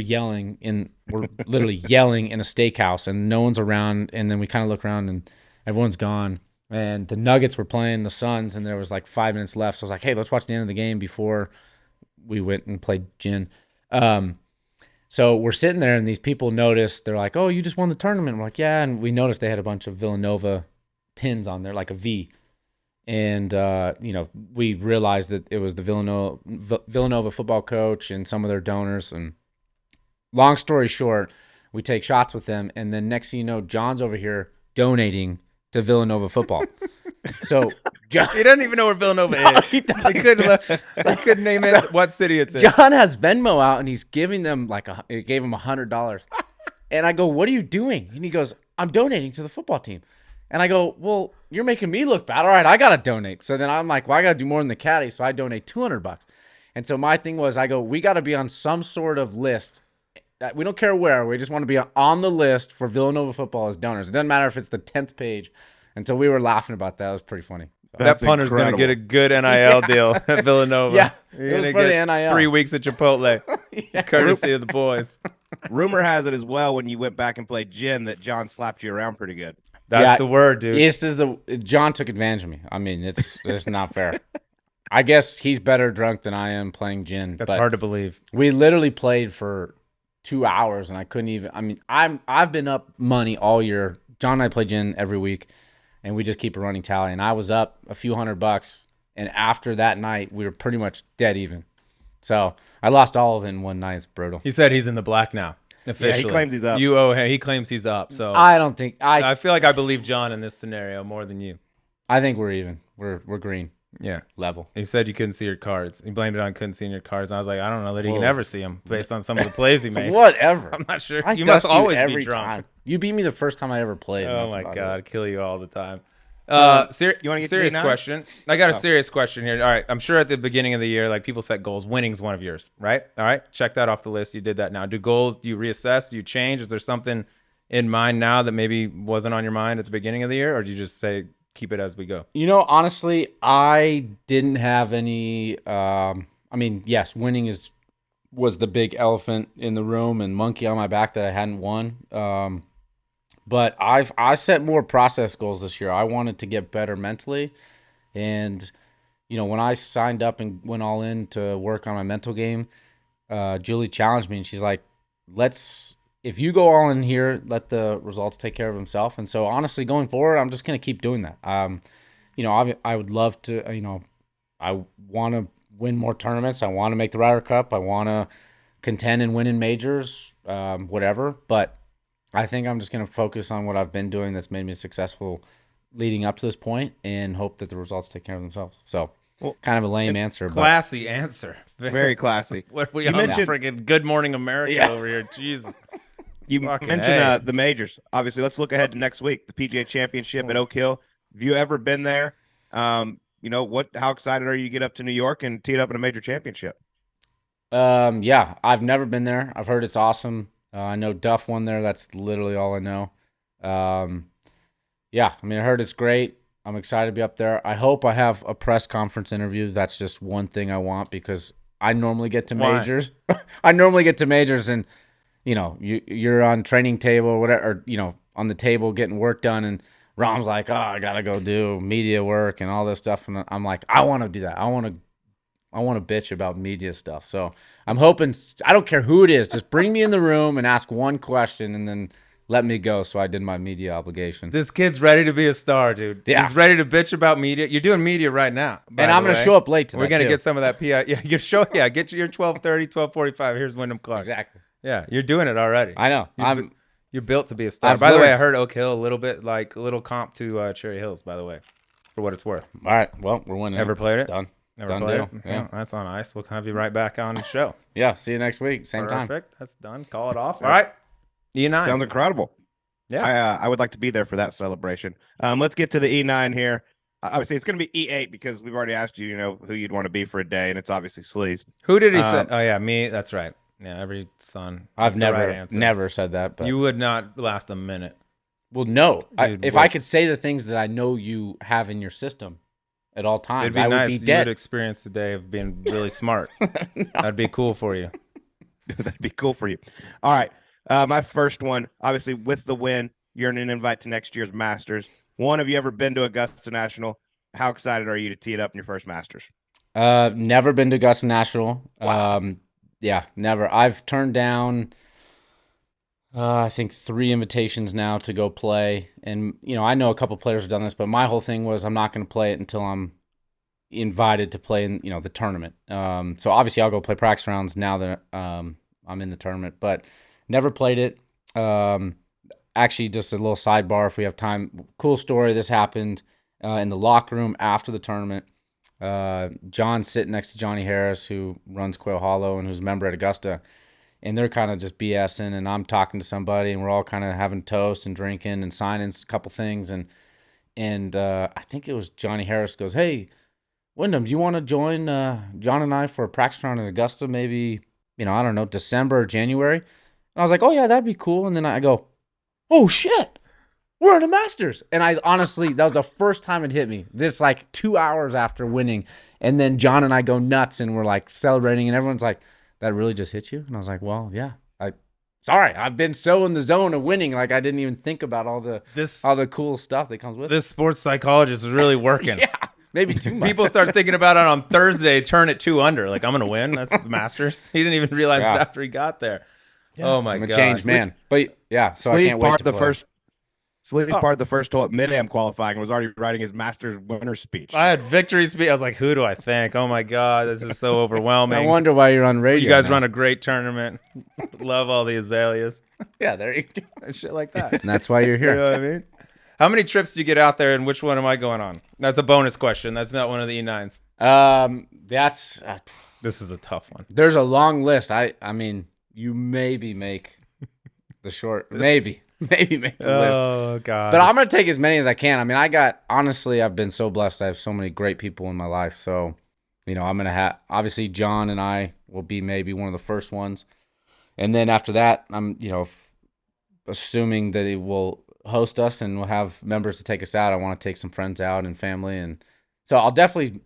literally yelling in a steakhouse and no one's around. And then we kind of look around and everyone's gone. And the Nuggets were playing the Suns and there was like 5 minutes left. So I was like, hey, let's watch the end of the game before we went and played gin. So we're sitting there and these people notice, they're like, oh, you just won the tournament. We're like, yeah. And we noticed they had a bunch of Villanova pins on there, like a V. And, we realized that it was the Villanova football coach and some of their donors. And long story short, we take shots with them. And then next thing you know, John's over here donating to Villanova football. So John, he doesn't even know where Villanova is. He couldn't name it. What city it's in. John has Venmo out and he's giving them it gave him $100. And I go, what are you doing? And he goes, I'm donating to the football team. And I go, well, you're making me look bad. All right, I got to donate. So then I'm like, well, I got to do more than the caddy. So I donate $200. And so my thing was, I go, we got to be on some sort of list. We don't care where. We just want to be on the list for Villanova football as donors. It doesn't matter if it's the 10th page. And so we were laughing about that. It was pretty funny. That punter's going to get a good NIL deal at Villanova. Yeah, you're it was for the NIL. 3 weeks at Chipotle, courtesy of the boys. Rumor has it as well when you went back and played gin that John slapped you around pretty good. That's the word, dude. John took advantage of me. I mean, it's not fair. I guess he's better drunk than I am playing gin. That's hard to believe. We literally played for 2 hours, and I couldn't even. I mean, I've been up money all year. John and I play gin every week, and we just keep a running tally. And I was up a few $100, and after that night, we were pretty much dead even. So I lost all of it in one night. It's brutal. He said he's in the black now. Officially. Yeah, he claims he's up. You owe him. He claims he's up. So I don't think I feel like I believe John in this scenario more than you. I think we're even. We're green. Yeah, level. He said you couldn't see your cards. He blamed it on couldn't see your cards. And I was like, I don't know that he can ever see them based on some of the plays he makes. Whatever. I'm not sure. You must always be drunk. Time. You beat me the first time I ever played. Oh my God, I kill you all the time. You want to get serious to question? I got a serious question here. All right, I'm sure at the beginning of the year, like people set goals. Winning's one of yours, right? All right, check that off the list. You did that now. Do you reassess? Do you change? Is there something in mind now that maybe wasn't on your mind at the beginning of the year, or do you just say keep it as we go? Honestly, I didn't have any. I mean, yes, winning was the big elephant in the room and monkey on my back that I hadn't won. But I set more process goals this year. I wanted to get better mentally. And, when I signed up and went all in to work on my mental game, Julie challenged me and she's like, if you go all in here, let the results take care of themselves. And so honestly, going forward, I'm just going to keep doing that. I would love to, I want to win more tournaments. I want to make the Ryder Cup. I want to contend and win in majors, whatever. But I think I'm just going to focus on what I've been doing that's made me successful leading up to this point and hope that the results take care of themselves. So, kind of a lame answer. Classy answer. Very classy. What you mentioned freaking Good Morning America over here. Jesus. You mentioned the majors. Obviously, let's look ahead to next week, the PGA Championship at Oak Hill. Have you ever been there? How excited are you to get up to New York and tee it up in a major championship? Yeah, I've never been there. I've heard it's awesome. I know Duff won there. That's literally all I know. Yeah, I mean, I heard it's great. I'm excited to be up there. I hope I have a press conference interview. That's just one thing I want because I normally get to majors. I normally get to majors and, you're on training table or whatever, or, on the table getting work done. And Rom's like, oh, I got to go do media work and all this stuff. And I'm like, I want to do that. I want to bitch about media stuff. So I'm hoping, I don't care who it is, just bring me in the room and ask one question and then let me go. So I did my media obligation. This kid's ready to be a star, dude. Yeah. He's ready to bitch about media. You're doing media right now. And I'm going to show up late to We're going to get some of that PI. Yeah, get your 12:30, 12:45. Here's Wyndham Clark. Exactly. Yeah, you're doing it already. I know. You're built to be a star. By the way, I heard Oak Hill a little comp to Cherry Hills, by the way, for what it's worth. All right. Well, we're winning. Ever played it? Done. Never Done played deal. it? Yeah. That's on ice. We'll have you right back on the show. Yeah. See you next week. Same time. Perfect. That's done. Call it off. All right. E9. Sounds incredible. Yeah. I would like to be there for that celebration. Let's get to the E9 here. Obviously, it's going to be E8 because we've already asked you, who you'd want to be for a day, and it's obviously Sleaze. Who did he say? Oh, yeah, me. That's right. Yeah, every son. I've That's the right answer. never said that. But You would not last a minute. well, no. If work. I could say the things that I know you have in your system at all times, It'd be I would nice. be You dead. would experience the day of being really smart. That'd be cool for you. That'd be cool for you. All right. My first one, obviously, with the win, you're an invite to next year's Masters. One, have you ever been to Augusta National? How excited are you to tee it up in your first Masters? Never been to Augusta National. Wow. Yeah, never. I've turned down, I think 3 invitations now to go play. And, I know a couple players have done this, but my whole thing was I'm not going to play it until I'm invited to play in, the tournament. So obviously I'll go play practice rounds now that I'm in the tournament, but never played it. Actually, just a little sidebar if we have time. Cool story. This happened in the locker room after the tournament. John's sitting next to Johnny Harris, who runs Quail Hollow and who's a member at Augusta, and they're kind of just BSing, and I'm talking to somebody, and we're all kind of having toast and drinking and signing a couple things, and I think it was Johnny Harris goes, "Hey, Wyndham, do you want to join John and I for a practice round in Augusta? Maybe I don't know, December or January?" And I was like, "Oh yeah, that'd be cool." And then I go, "Oh shit, we're in the Masters." And I honestly, that was the first time it hit me. This like 2 hours after winning. And then John and I go nuts and we're like celebrating and everyone's like, "That really just hit you?" And I was like, "Well, yeah. Sorry, I've been so in the zone of winning. Like I didn't even think about all the cool stuff that comes with it." This sports psychologist is really working. Yeah, maybe too much. People start thinking about it on Thursday, turn it 2 under. Like, I'm going to win. That's the Masters. He didn't even realize it after he got there. Yeah. Oh, my I'm God. a changed man. But yeah, so I can't wait to play. Sleeves part of the first hole at Mid-Am qualifying and was already writing his Masters winner speech. I had victory speech. I was like, who do I thank? Oh, my God. This is so overwhelming. I wonder why you're on radio. You guys now. run a great tournament. Love all the azaleas. Yeah, there you go. Shit like that. And that's why you're here. You know what I mean? How many trips do you get out there, and which one am I going on? That's a bonus question. That's not one of the E9s. That's This is a tough one. there's a long list. I mean, you maybe make the short, maybe make the list. Oh, God. But I'm gonna take as many as I can. I mean, honestly, I've been so blessed. I have so many great people in my life. So, I'm gonna have obviously John and I will be maybe one of the first ones, and then after that, I'm assuming that he will host us and we'll have members to take us out. I want to take some friends out and family, and so I'll definitely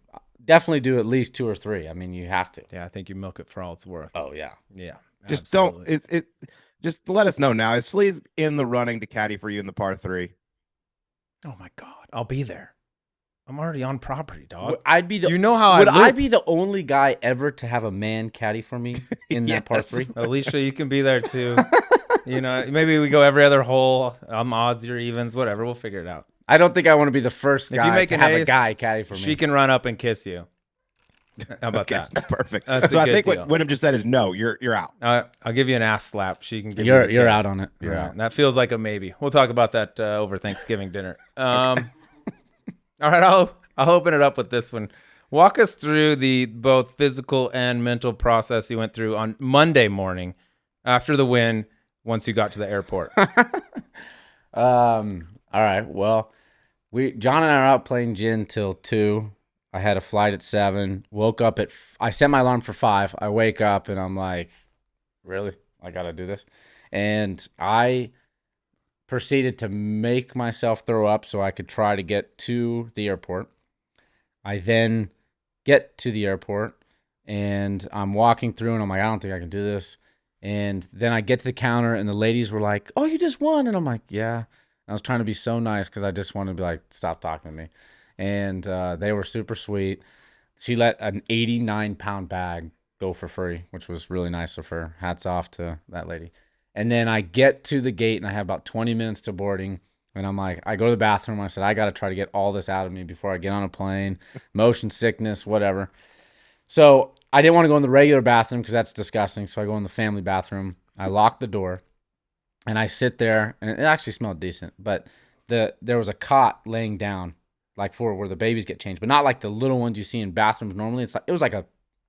do at least 2 or 3. I mean, you have to. Yeah, I think you milk it for all it's worth. Oh yeah, Yeah. Just absolutely. don't. Just let us know now. Is Sleeves in the running to caddy for you in the par 3? Oh, my God. I'll be there. I'm already on property, dog. I'd be the. You know how would I I be the only guy ever to have a man caddy for me in that par Yes. 3? Alicia, you can be there too. Maybe we go every other hole. Odds, or evens, whatever. We'll figure it out. I don't think I want to be the first If guy you make to an have a ace, guy caddy for me. She can run up and kiss you. How about Okay, that? perfect. That's So a I good think deal. what Wyndham just said is no. You're out. I'll give you an ass slap. She can give you the You're kiss. out on it. You're All right. out. That feels like a maybe. We'll talk about that over Thanksgiving dinner. All right, I'll open it up with this one. Walk us through the both physical and mental process you went through on Monday morning after the win once you got to the airport. All right. Well, John and I are out playing gin till 2. I had a flight at 7. Woke up I set my alarm for 5. I wake up and I'm like, really? I got to do this? And I proceeded to make myself throw up so I could try to get to the airport. I then get to the airport and I'm walking through and I'm like, I don't think I can do this. And then I get to the counter and the ladies were like, "Oh, you just won." And I'm like, "Yeah." I was trying to be so nice because I just wanted to be like, "Stop talking to me." And they were super sweet. She let an 89-pound bag go for free, which was really nice of her. Hats off to that lady. And then I get to the gate and I have about 20 minutes to boarding. And I'm like, I go to the bathroom. I said, I got to try to get all this out of me before I get on a plane. Motion sickness, whatever. So I didn't want to go in the regular bathroom because that's disgusting. So I go in the family bathroom. I lock the door and I sit there, and it actually smelled decent. But there was a cot laying down, like for where the babies get changed, but not like the little ones you see in bathrooms normally. It was like a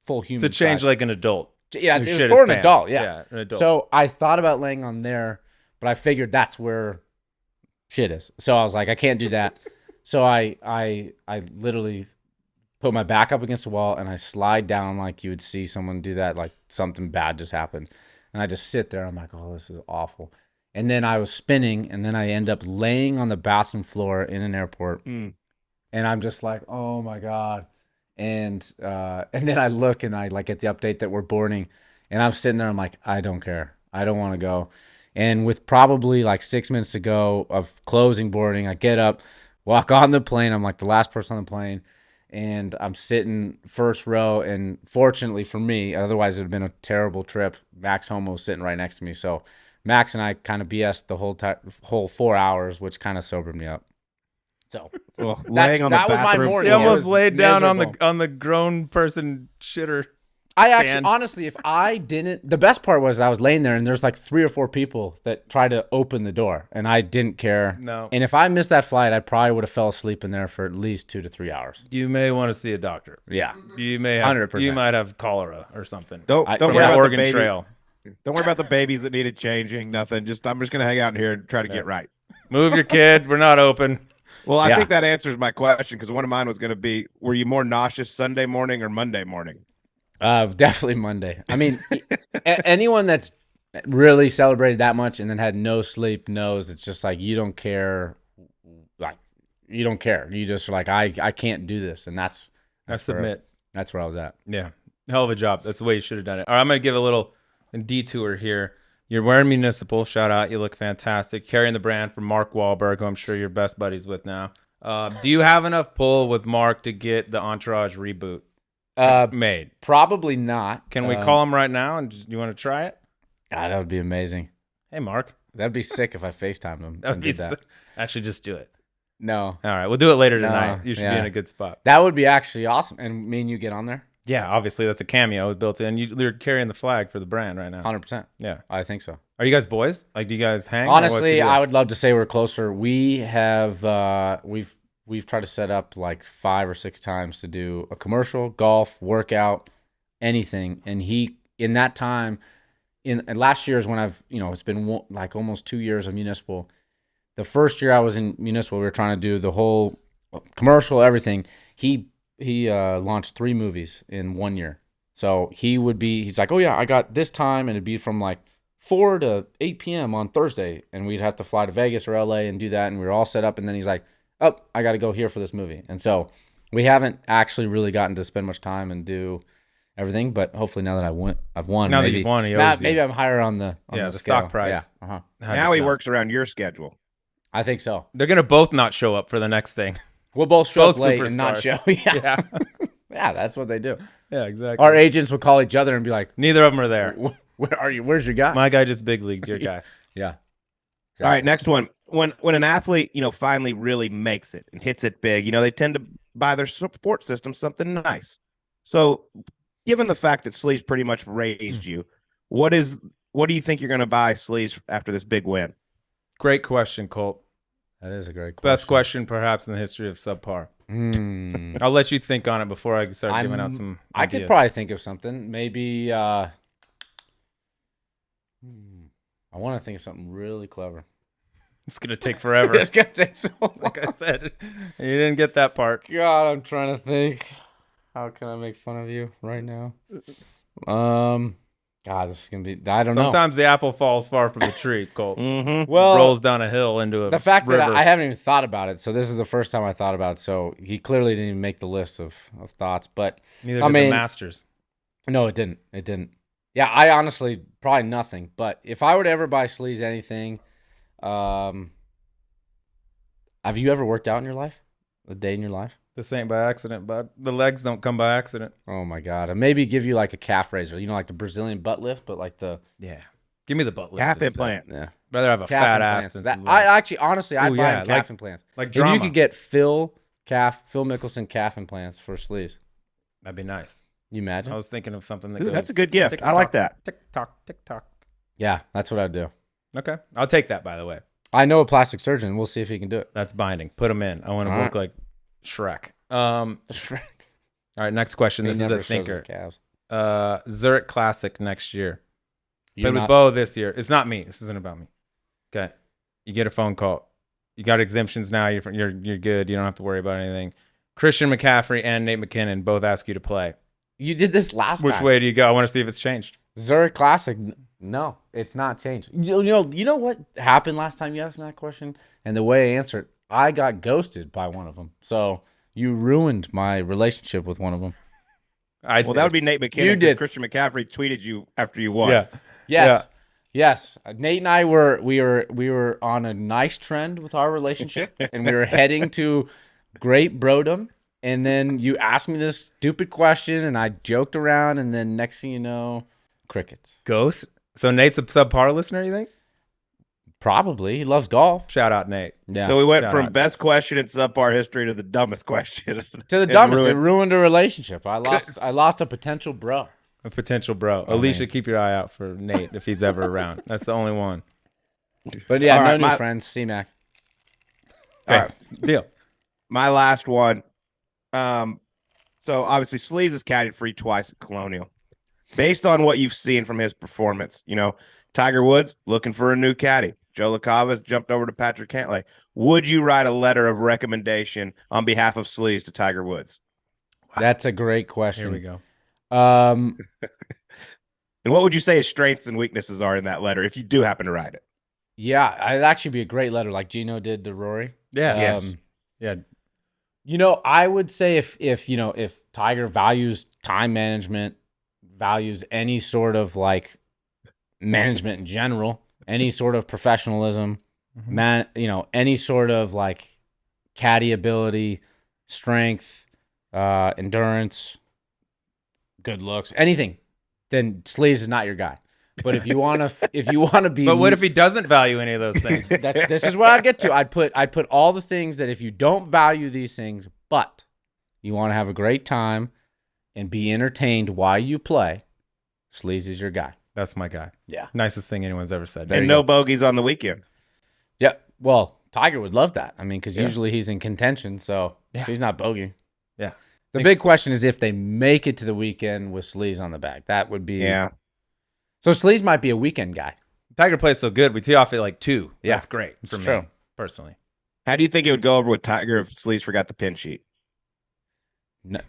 full human. To change size. like an adult. Yeah, Who it shit was for his an pants. adult. Yeah, an adult. So I thought about laying on there, but I figured that's where shit is. So I was like, I can't do that. So I literally put my back up against the wall, and I slide down like you would see someone do that, like something bad just happened. And I just sit there. I'm like, oh, this is awful. And then I was spinning, and then I end up laying on the bathroom floor in an airport. And I'm just like, oh, my God. And then I look, and I like get the update that we're boarding. And I'm sitting there. I'm like, I don't care. I don't want to go. And with probably like 6 minutes to go of closing boarding, I get up, walk on the plane. I'm like the last person on the plane. And I'm sitting first row, and fortunately for me, otherwise it would have been a terrible trip. Max Homo was sitting right next to me, so Max and I kind of BS'd the whole 4 hours, which kind of sobered me up. So laying on that the was my bathroom morning. He almost laid down miserable. on the grown person shitter. I actually, honestly, if I didn't, the best part was I was laying there, and there's like 3 or 4 people that tried to open the door, and I didn't care. No. And if I missed that flight, I probably would have fell asleep in there for at least 2 to 3 hours. You may want to see a doctor. Yeah. You may have 100%. You might have cholera or something. Don't From worry the about Oregon the baby. Trail. Don't worry about the babies that needed changing. Nothing. I'm just gonna hang out in here and try to get right. Move your kid. We're not open. Well, I think that answers my question, because one of mine was going to be, were you more nauseous Sunday morning or Monday morning? Definitely Monday. I mean, anyone that's really celebrated that much and then had no sleep knows it's just like you don't care. Like you don't care. You just are like, I can't do this, and that's I submit. That's where I was at. Yeah, hell of a job. That's the way you should have done it. All right, I'm gonna give a little detour here. You're wearing Municipal. Shout out. You look fantastic. Carrying the brand from Mark Wahlberg, who I'm sure you're best buddies with now. Do you have enough pull with Mark to get the Entourage reboot made? Probably not. Can we call him right now? And do you want to try it? That would be amazing. Hey, Mark. That'd be sick if I FaceTimed him. That would be actually, just do it. No. All right, we'll do it later No, tonight. You should be yeah. in a good spot. That would be actually awesome. And me and you get on there? Yeah, obviously that's a cameo built in. You're carrying the flag for the brand right now. 100%. Yeah. I think so. Are you guys boys? Like, do you guys hang? Honestly, I would love to say we're closer. We have we've tried to set up like 5 or 6 times to do a commercial, golf, workout, anything. And he, in that time, and last year is when it's been like almost 2 years of Municipal. The first year I was in Municipal, we were trying to do the whole commercial, everything. He launched 3 movies in 1 year. So he's like, oh yeah, I got this time, and it'd be from like 4 to 8 p.m. on Thursday, and we'd have to fly to Vegas or LA and do that, and we were all set up, and then he's like, oh, I got to go here for this movie. And so we haven't actually really gotten to spend much time and do everything, but hopefully now that I've won. Now maybe, that you've won, he owes you. Maybe I'm higher on the the scale. stock price. Yeah. Uh-huh. Now he works around your schedule. I think so. They're gonna both not show up for the next thing. We'll both show up Both late and not show. superstars. Yeah. Yeah. Yeah, that's what they do. Yeah, exactly. Our agents would call each other and be like, Neither of them are there. where are you? Where's your guy? My guy just big leagued your guy. Yeah. All right, next one. When an athlete, finally really makes it and hits it big, they tend to buy their support system something nice. So, given the fact that Sleeves pretty much raised you, what do you think you're going to buy Sleeves after this big win? Great question, Colt. That is a great question. Best question perhaps in the history of Subpar. I'll let you think on it before I start giving out some I ideas. could probably think of something. Maybe I want to think of something really clever. It's going to take forever. It's going to take so long. Like I said, you didn't get that part. God, I'm trying to think. How can I make fun of you right now? God, this is going to be, I don't know. Sometimes the apple falls far from the tree, Colt. Well, rolls down a hill into a the fact river. that I haven't even thought about it, so this is the first time I thought about it. So he clearly didn't even make the list of thoughts. But Neither did the Masters. No, it didn't. It didn't. Yeah, I honestly probably nothing. But if I were to ever buy Sleaze anything, have you ever worked out in your life? A day in your life? This ain't by accident, bud. The legs don't come by accident. Oh my God! And maybe give you like a calf raiser. Like the Brazilian butt lift, but like the Give me the butt lift. Calf instead. implants. yeah. Rather have a Calf fat implants. ass than That, some I legs. actually, honestly, I'd Ooh, buy yeah, him calf implants. like If drama. you could get Phil Mickelson calf implants for sleeves, That'd be nice. you imagine? I was thinking of something that Ooh, goes that's a good gift. I tick-tock, like that. Tick-tock, tick-tock. Yeah, that's what I'd do. Okay. I'll take that, by the way. I know a plastic surgeon. We'll see if he can do it. That's binding. Put him in. I want to All look like Shrek. All right, next question. This is a thinker. Zurich Classic next year. Played with Bo this year. It's not me. This isn't about me. Okay. You get a phone call. You got exemptions now. You're good. You don't have to worry about anything. Christian McCaffrey and Nate McKinnon both ask you to play. You did this last time. Which way do you go? I want to see if it's changed. Zurich Classic. No, it's not changed. You know what happened last time you asked me that question? And the way I answered, I got ghosted by one of them. So you ruined my relationship with one of them. That would be Nate McKinnon. You did. Christian McCaffrey tweeted you after you won. Yeah. Yes. Yeah. Yes. Nate and I were on a nice trend with our relationship, and we were heading to great brodom. And then you asked me this stupid question, and I joked around, and then next thing you know, crickets. Ghost? So Nate's a subpar listener, you think? Probably. He loves golf. Shout out, Nate. Yeah. So we went from best question in subpar history to the dumbest question. To the dumbest. It ruined a relationship. I lost a potential bro. A potential bro. Alicia, keep your eye out for Nate if he's ever around. That's the only one. But yeah, new friends. C-Mac. Okay. All right. Deal. My last one. So obviously Sleaze has caddied for you twice at Colonial. Based on what you've seen from his performance, Tiger Woods looking for a new caddy. Joe LaCava's jumped over to Patrick Cantlay. Would you write a letter of recommendation on behalf of Sleaze to Tiger Woods? That's a great question. Here we go. And what would you say his strengths and weaknesses are in that letter if you do happen to write it? Yeah, it'd actually be a great letter like Gino did to Rory. Yeah. Yes. Yeah. I would say if Tiger values time management, values any sort of like management in general, any sort of professionalism, any sort of like caddy ability, strength, endurance, good looks, anything, then Sleaze is not your guy. But if you want to be, but what if he doesn't value any of those things? This is what I'd get to. I'd put all the things that if you don't value these things, but you want to have a great time and be entertained while you play, Sleaze is your guy. That's my guy. Yeah. Nicest thing anyone's ever said. And no bogeys on the weekend. Yeah. Well, Tiger would love that. I mean, because usually he's in contention, so he's not bogey. Yeah. The big question is if they make it to the weekend with Sleaze on the bag. That would be. Yeah. So Sleaze might be a weekend guy. Tiger plays so good. We tee off at like 2. Yeah. That's great for me, true. personally. How do you think it would go over with Tiger if Sleaze forgot the pin sheet?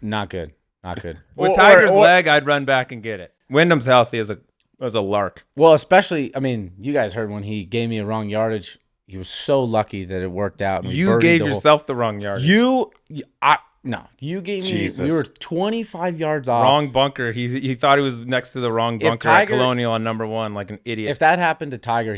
Not good. Not good. With Tiger's leg, I'd run back and get it. Wyndham's healthy as a lark. Well, especially, I mean, you guys heard when he gave me a wrong yardage. He was so lucky that it worked out. And you gave yourself the wrong yardage. You gave me. Jesus. We were 25 yards off. Wrong bunker. He thought he was next to the wrong bunker at Colonial on number 1, like an idiot. If that happened to Tiger,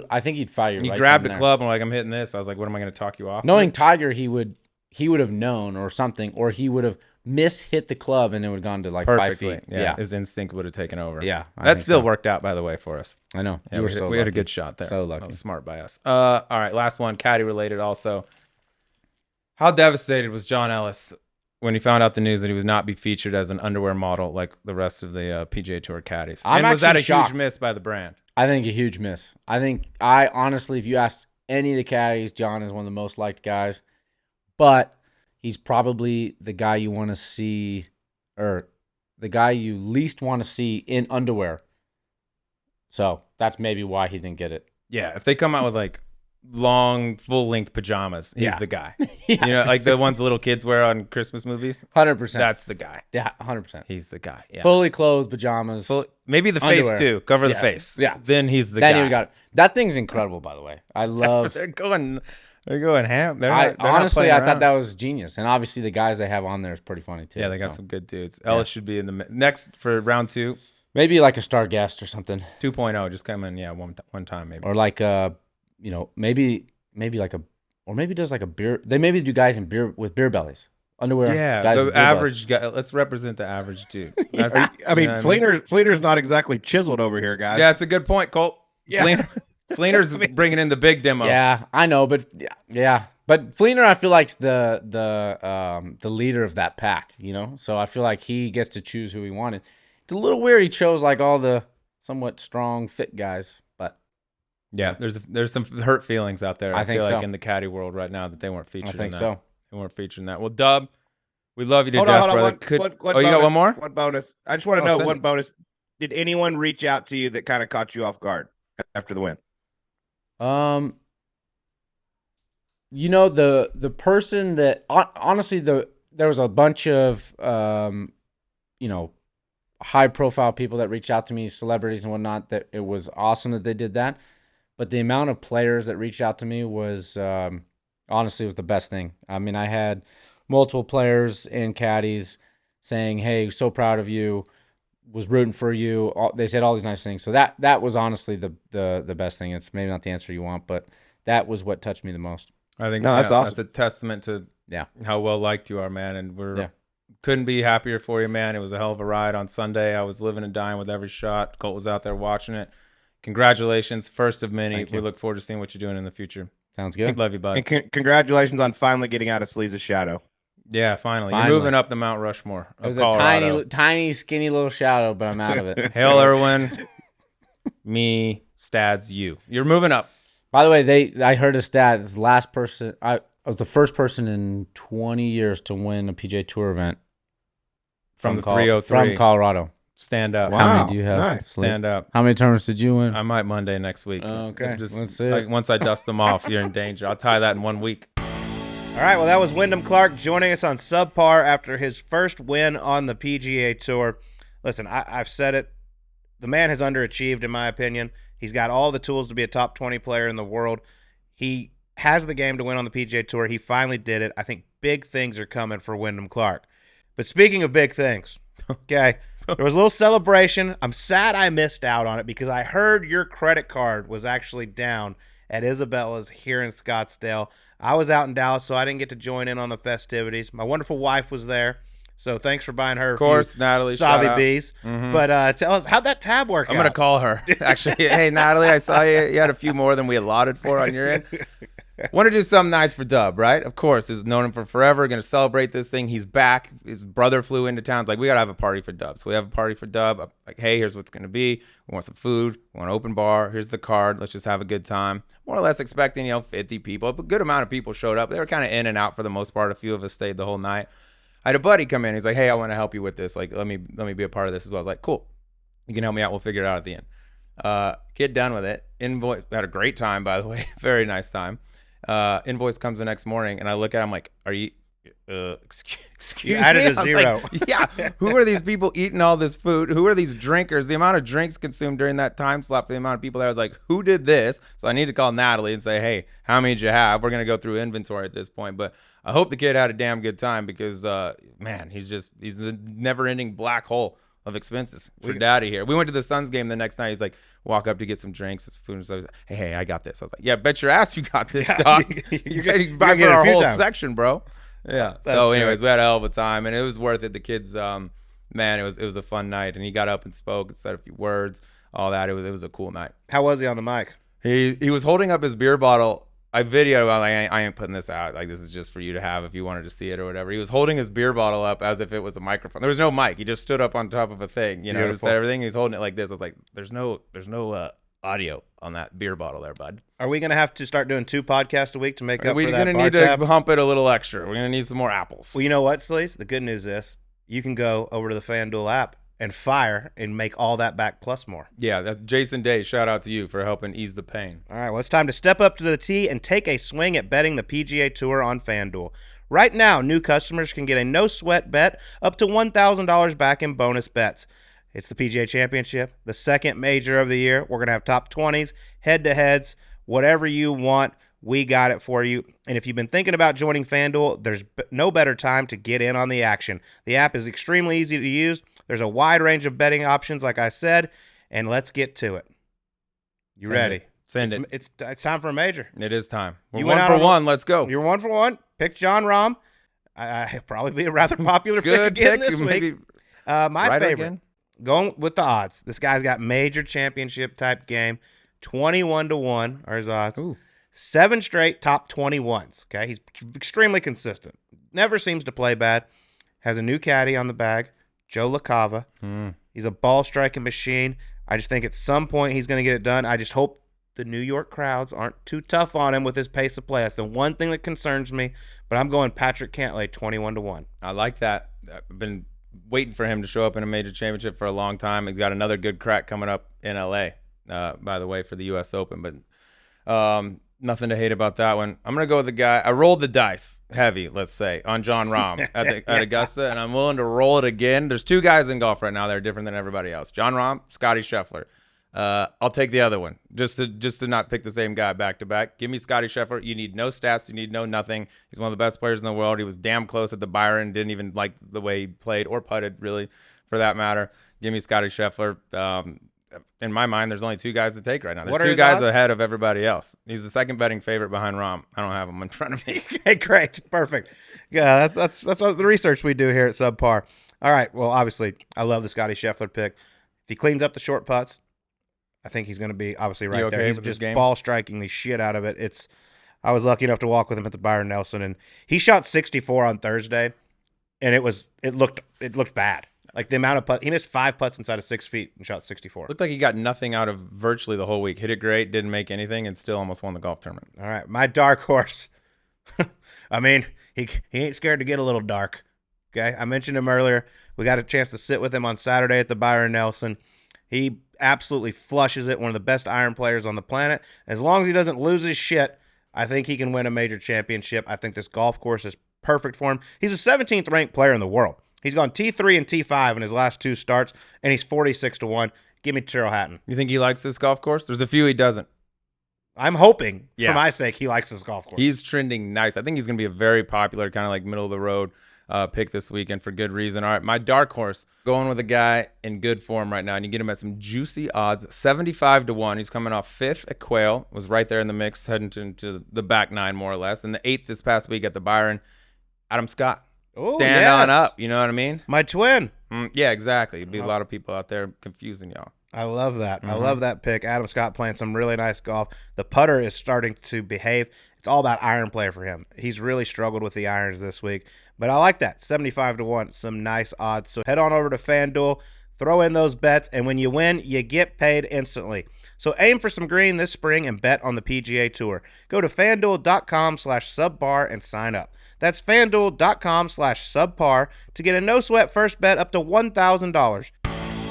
I think he'd fire. He grabbed a club and I'm hitting this. I was like, what am I going to talk you off? Knowing Tiger, he would have known or something, or he would have hit the club and it would have gone to like Perfectly. 5 feet. Yeah. His instinct would have taken over. Yeah. That still worked out, by the way, for us. I know. Yeah, we had a good shot there. So lucky. That was smart by us. All right, last one, caddy related also. How devastated was John Ellis when he found out the news that he was not be featured as an underwear model like the rest of the PGA Tour caddies? And was that a huge miss by the brand? I think a huge miss. I honestly, if you ask any of the caddies, John is one of the most liked guys, but he's probably the guy you want to see, or the guy you least want to see in underwear. So that's maybe why he didn't get it. Yeah, if they come out with like long, full-length pajamas, he's the guy. Yes. Like the ones little kids wear on Christmas movies. 100%. That's the guy. Yeah, 100%. He's the guy. Yeah. Fully clothed pajamas. Maybe the underwear. face too. Cover the face. Yeah. Then he's the guy. Then he got it. That thing's incredible, by the way. I love. They're going ham. Honestly, I thought that was genius, and obviously the guys they have on there is pretty funny too. Yeah, they got some good dudes. Ellis should be in the next for round 2. Maybe like a star guest or something. 2.0, just come in, one time maybe. Or like maybe like or maybe does like a beer. They maybe do guys in beer with beer bellies, underwear. Yeah, guys the with beer average guy. Let's represent the average dude. That's, Fleener's not exactly chiseled over here, guys. Yeah, it's a good point, Colt. Yeah. Fleener's bringing in the big demo. Yeah, I know, but yeah. But Fleener, I feel like the leader of that pack, So I feel like he gets to choose who he wanted. It's a little weird. He chose like all the somewhat strong, fit guys, but yeah, there's some hurt feelings out there. I think feel so. like in the caddy world right now that they weren't featured. I think in that. so. They weren't featured in that. Well, Dub, we love you to Hold death, on. brother. One you got one more? One bonus. I just want to know one bonus. Did anyone reach out to you that kind of caught you off guard after the win? The person that honestly the there was a bunch of, high profile people that reached out to me, celebrities and whatnot, that it was awesome that they did that. But the amount of players that reached out to me was, honestly, was the best thing. I mean, I had multiple players and caddies saying, "Hey, so proud of you, was rooting for you." They said all these nice things. So that was honestly the best thing. It's maybe not the answer you want, but that was what touched me the most. I think that's awesome. That's a testament to how well liked you are, man. And we're couldn't be happier for you, man. It was a hell of a ride on Sunday. I was living and dying with every shot. Colt was out there watching it. Congratulations, first of many. We look forward to seeing what you're doing in the future. Sounds good. Love you, bud. And congratulations on finally getting out of Sleaze's shadow. Yeah, finally. You're moving up the Mount Rushmore. It was a tiny, skinny little shadow, but I'm out of it. Hail Irwin, me, Stads, you. You're moving up. By the way, I heard a stat. It's the last person. I was the first person in 20 years to win a PGA Tour event from the 303 from Colorado. Stand up. Wow. How many do you have? Nice. Stand up. How many tournaments did you win? I might Monday next week. Okay. Let's see. Once I dust them off, you're in danger. I'll tie that in 1 week. All right, well, that was Wyndham Clark joining us on Subpar after his first win on the PGA Tour. Listen, I've said it. The man has underachieved, in my opinion. He's got all the tools to be a top 20 player in the world. He has the game to win on the PGA Tour. He finally did it. I think big things are coming for Wyndham Clark. But speaking of big things, okay, there was a little celebration. I'm sad I missed out on it because I heard your credit card was actually down at Isabella's here in Scottsdale. I was out in Dallas, so I didn't get to join in on the festivities. My wonderful wife was there, so thanks for buying her. Of course, Natalie. Savvy bees. Mm-hmm. But tell us, how'd that tab work out? I'm going to call her. Actually, hey, Natalie, I saw you had a few more than we allotted for on your end. Want to do something nice for Dub, right? Of course. He's known him for forever. Going to celebrate this thing. He's back. His brother flew into town. It's like, we got to have a party for Dub. So we have a party for Dub. I'm like, hey, here's what's going to be. We want some food. We want an open bar. Here's the card. Let's just have a good time. More or less expecting, 50 people. But a good amount of people showed up. They were kind of in and out for the most part. A few of us stayed the whole night. I had a buddy come in. He's like, hey, I want to help you with this. Like, let me be a part of this as well. I was like, cool. You can help me out. We'll figure it out at the end. Get done with it. Invoice. We had a great time, by the way. Very nice time. Invoice comes the next morning, and I look at it, I'm like, are you excuse you added me? a zero. Like, yeah. Who are these people eating all this food? Who are these drinkers? The amount of drinks consumed during that time slot for the amount of people there, I was like, who did this? So I need to call Natalie and say, hey, how many did you have? We're going to go through inventory at this point. But I hope the kid had a damn good time because, man, he's the never-ending black hole of expenses for daddy here. We went to the Suns game the next night. He's like, walk up to get some drinks, some food. And so I was like, hey, I got this. I was like, yeah, bet your ass you got this, dog. You're getting for our whole section, bro. Yeah. So anyways, we had a hell of a time, and it was worth it. The kids, man, it was a fun night, and he got up and spoke and said a few words, all that. It was a cool night. How was he on the mic? He was holding up his beer bottle. I videoed him. Like, I ain't putting this out. Like, this is just for you to have if you wanted to see it or whatever. He was holding his beer bottle up as if it was a microphone. There was no mic. He just stood up on top of a thing, to say everything. He was holding it like this. I was like, there's no audio on that beer bottle there, bud. Are we going to have to start doing 2 podcasts a week to make up for that? We're going to need to hump it a little extra. We're going to need some more apples. Well, you know what, Sleaze? The good news is you can go over to the FanDuel app and fire and make all that back plus more. Yeah, that's Jason Day. Shout out to you for helping ease the pain. All right, well, it's time to step up to the tee and take a swing at betting the PGA Tour on FanDuel. Right now, new customers can get a no-sweat bet up to $1,000 back in bonus bets. It's the PGA Championship, the second major of the year. We're going to have top 20s, head-to-heads, whatever you want, we got it for you. And if you've been thinking about joining FanDuel, there's no better time to get in on the action. The app is extremely easy to use. There's a wide range of betting options, like I said, and let's get to it. You ready? Send it. It's time for a major. It is time. You one for one. Let's go. You're 1 for 1. Pick John Rahm. I probably be a rather popular pick again this week. My favorite. Again? Going with the odds. This guy's got major championship type game. 21-1 are his odds. Ooh. 7 straight top 21s. Okay, he's extremely consistent. Never seems to play bad. Has a new caddy on the bag, Joe LaCava. He's a ball striking machine. I just think at some point he's going to get it done. I just hope the New York crowds aren't too tough on him with his pace of play. That's the one thing that concerns me. But I'm going Patrick Cantlay 21-1. I like that. I've been waiting for him to show up in a major championship for a long time. He's got another good crack coming up in LA, by the way, for the U.S. Open. But Nothing to hate about that one. I'm going to go with the guy. I rolled the dice heavy, let's say, on Jon Rahm at Augusta, and I'm willing to roll it again. There's two guys in golf right now that are different than everybody else. Jon Rahm, Scotty Scheffler. I'll take the other one just to not pick the same guy back to back. Give me Scotty Scheffler. You need no stats. You need no nothing. He's one of the best players in the world. He was damn close at the Byron. Didn't even like the way he played or putted, really, for that matter. Give me Scotty Scheffler. In my mind, there's only two guys to take right now. There's two guys ahead of everybody else. He's the second betting favorite behind Rahm. I don't have him in front of me. Okay, great. Perfect. Yeah, that's what the research we do here at Subpar. All right. Well, obviously, I love the Scotty Scheffler pick. If he cleans up the short putts, I think he's going to be obviously right there. He's just ball striking the shit out of it. I was lucky enough to walk with him at the Byron Nelson, and he shot 64 on Thursday, and it looked bad. Like the amount of putts, he missed 5 putts inside of 6 feet and shot 64. Looked like he got nothing out of virtually the whole week. Hit it great, didn't make anything, and still almost won the golf tournament. All right, my dark horse. I mean, he ain't scared to get a little dark. Okay, I mentioned him earlier. We got a chance to sit with him on Saturday at the Byron Nelson. He absolutely flushes it. One of the best iron players on the planet. As long as he doesn't lose his shit, I think he can win a major championship. I think this golf course is perfect for him. He's a 17th ranked player in the world. He's gone T3 and T5 in his last 2 starts, and he's 46-1. Give me Tyrrell Hatton. You think he likes this golf course? There's a few he doesn't. I'm hoping, for my sake, he likes this golf course. He's trending nice. I think he's going to be a very popular, kind of like middle-of-the-road pick this weekend for good reason. All right, my dark horse, going with a guy in good form right now, and you get him at some juicy odds, 75-1. He's coming off 5th at Quail, was right there in the mix, heading to the back 9 more or less, and the 8th this past week at the Byron. Adam Scott. Oh, Stand on up, you know what I mean? My twin. Yeah, exactly. There'd be a lot of people out there confusing y'all. I love that. I love that pick. Adam Scott playing some really nice golf. The putter is starting to behave. It's all about iron play for him. He's really struggled with the irons this week. But I like that. 75-1. Some nice odds. So head on over to FanDuel. Throw in those bets. And when you win, you get paid instantly. So aim for some green this spring and bet on the PGA Tour. Go to FanDuel.com/subpar and sign up. That's FanDuel.com/subpar to get a no-sweat first bet up to $1,000.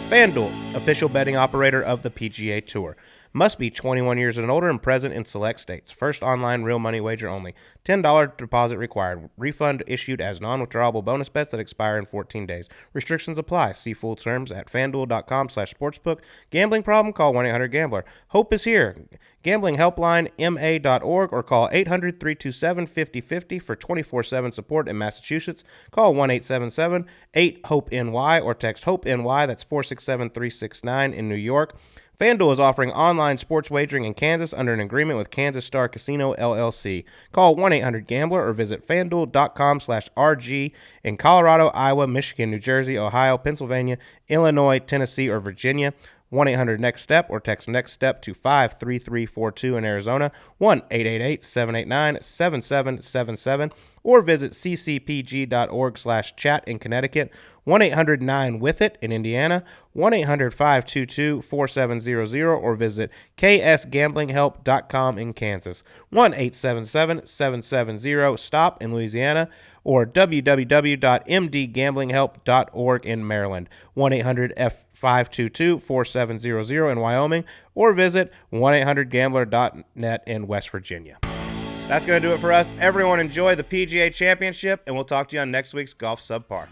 FanDuel, official betting operator of the PGA Tour. Must be 21 years and older and present in select states. First online real money wager only. $10 deposit required. Refund issued as non-withdrawable bonus bets that expire in 14 days. Restrictions apply. See full terms at FanDuel.com/sportsbook. Gambling problem? Call 1-800-GAMBLER. Hope is here. Gambling helpline ma.org or call 800-327-5050 for 24/7 support in Massachusetts. Call 1-877-8-HOPE-NY or text HOPE-NY. That's 467-369 in New York. FanDuel is offering online sports wagering in Kansas under an agreement with Kansas Star Casino, LLC. Call 1-800-GAMBLER or visit FanDuel.com/RG in Colorado, Iowa, Michigan, New Jersey, Ohio, Pennsylvania, Illinois, Tennessee, or Virginia. 1-800-NEXT-STEP or text NEXT STEP to 53342 in Arizona, 1-888-789-7777, or visit ccpg.org/chat in Connecticut, 1-800-9-WITH-IT in Indiana, 1-800-522-4700, or visit ksgamblinghelp.com in Kansas, 1-877-770-STOP in Louisiana, or www.mdgamblinghelp.org in Maryland, 1-800-522-4700 in Wyoming, or visit 1-800-GAMBLER.net in West Virginia. That's going to do it for us. Everyone enjoy the PGA Championship, and we'll talk to you on next week's Golf Subpar.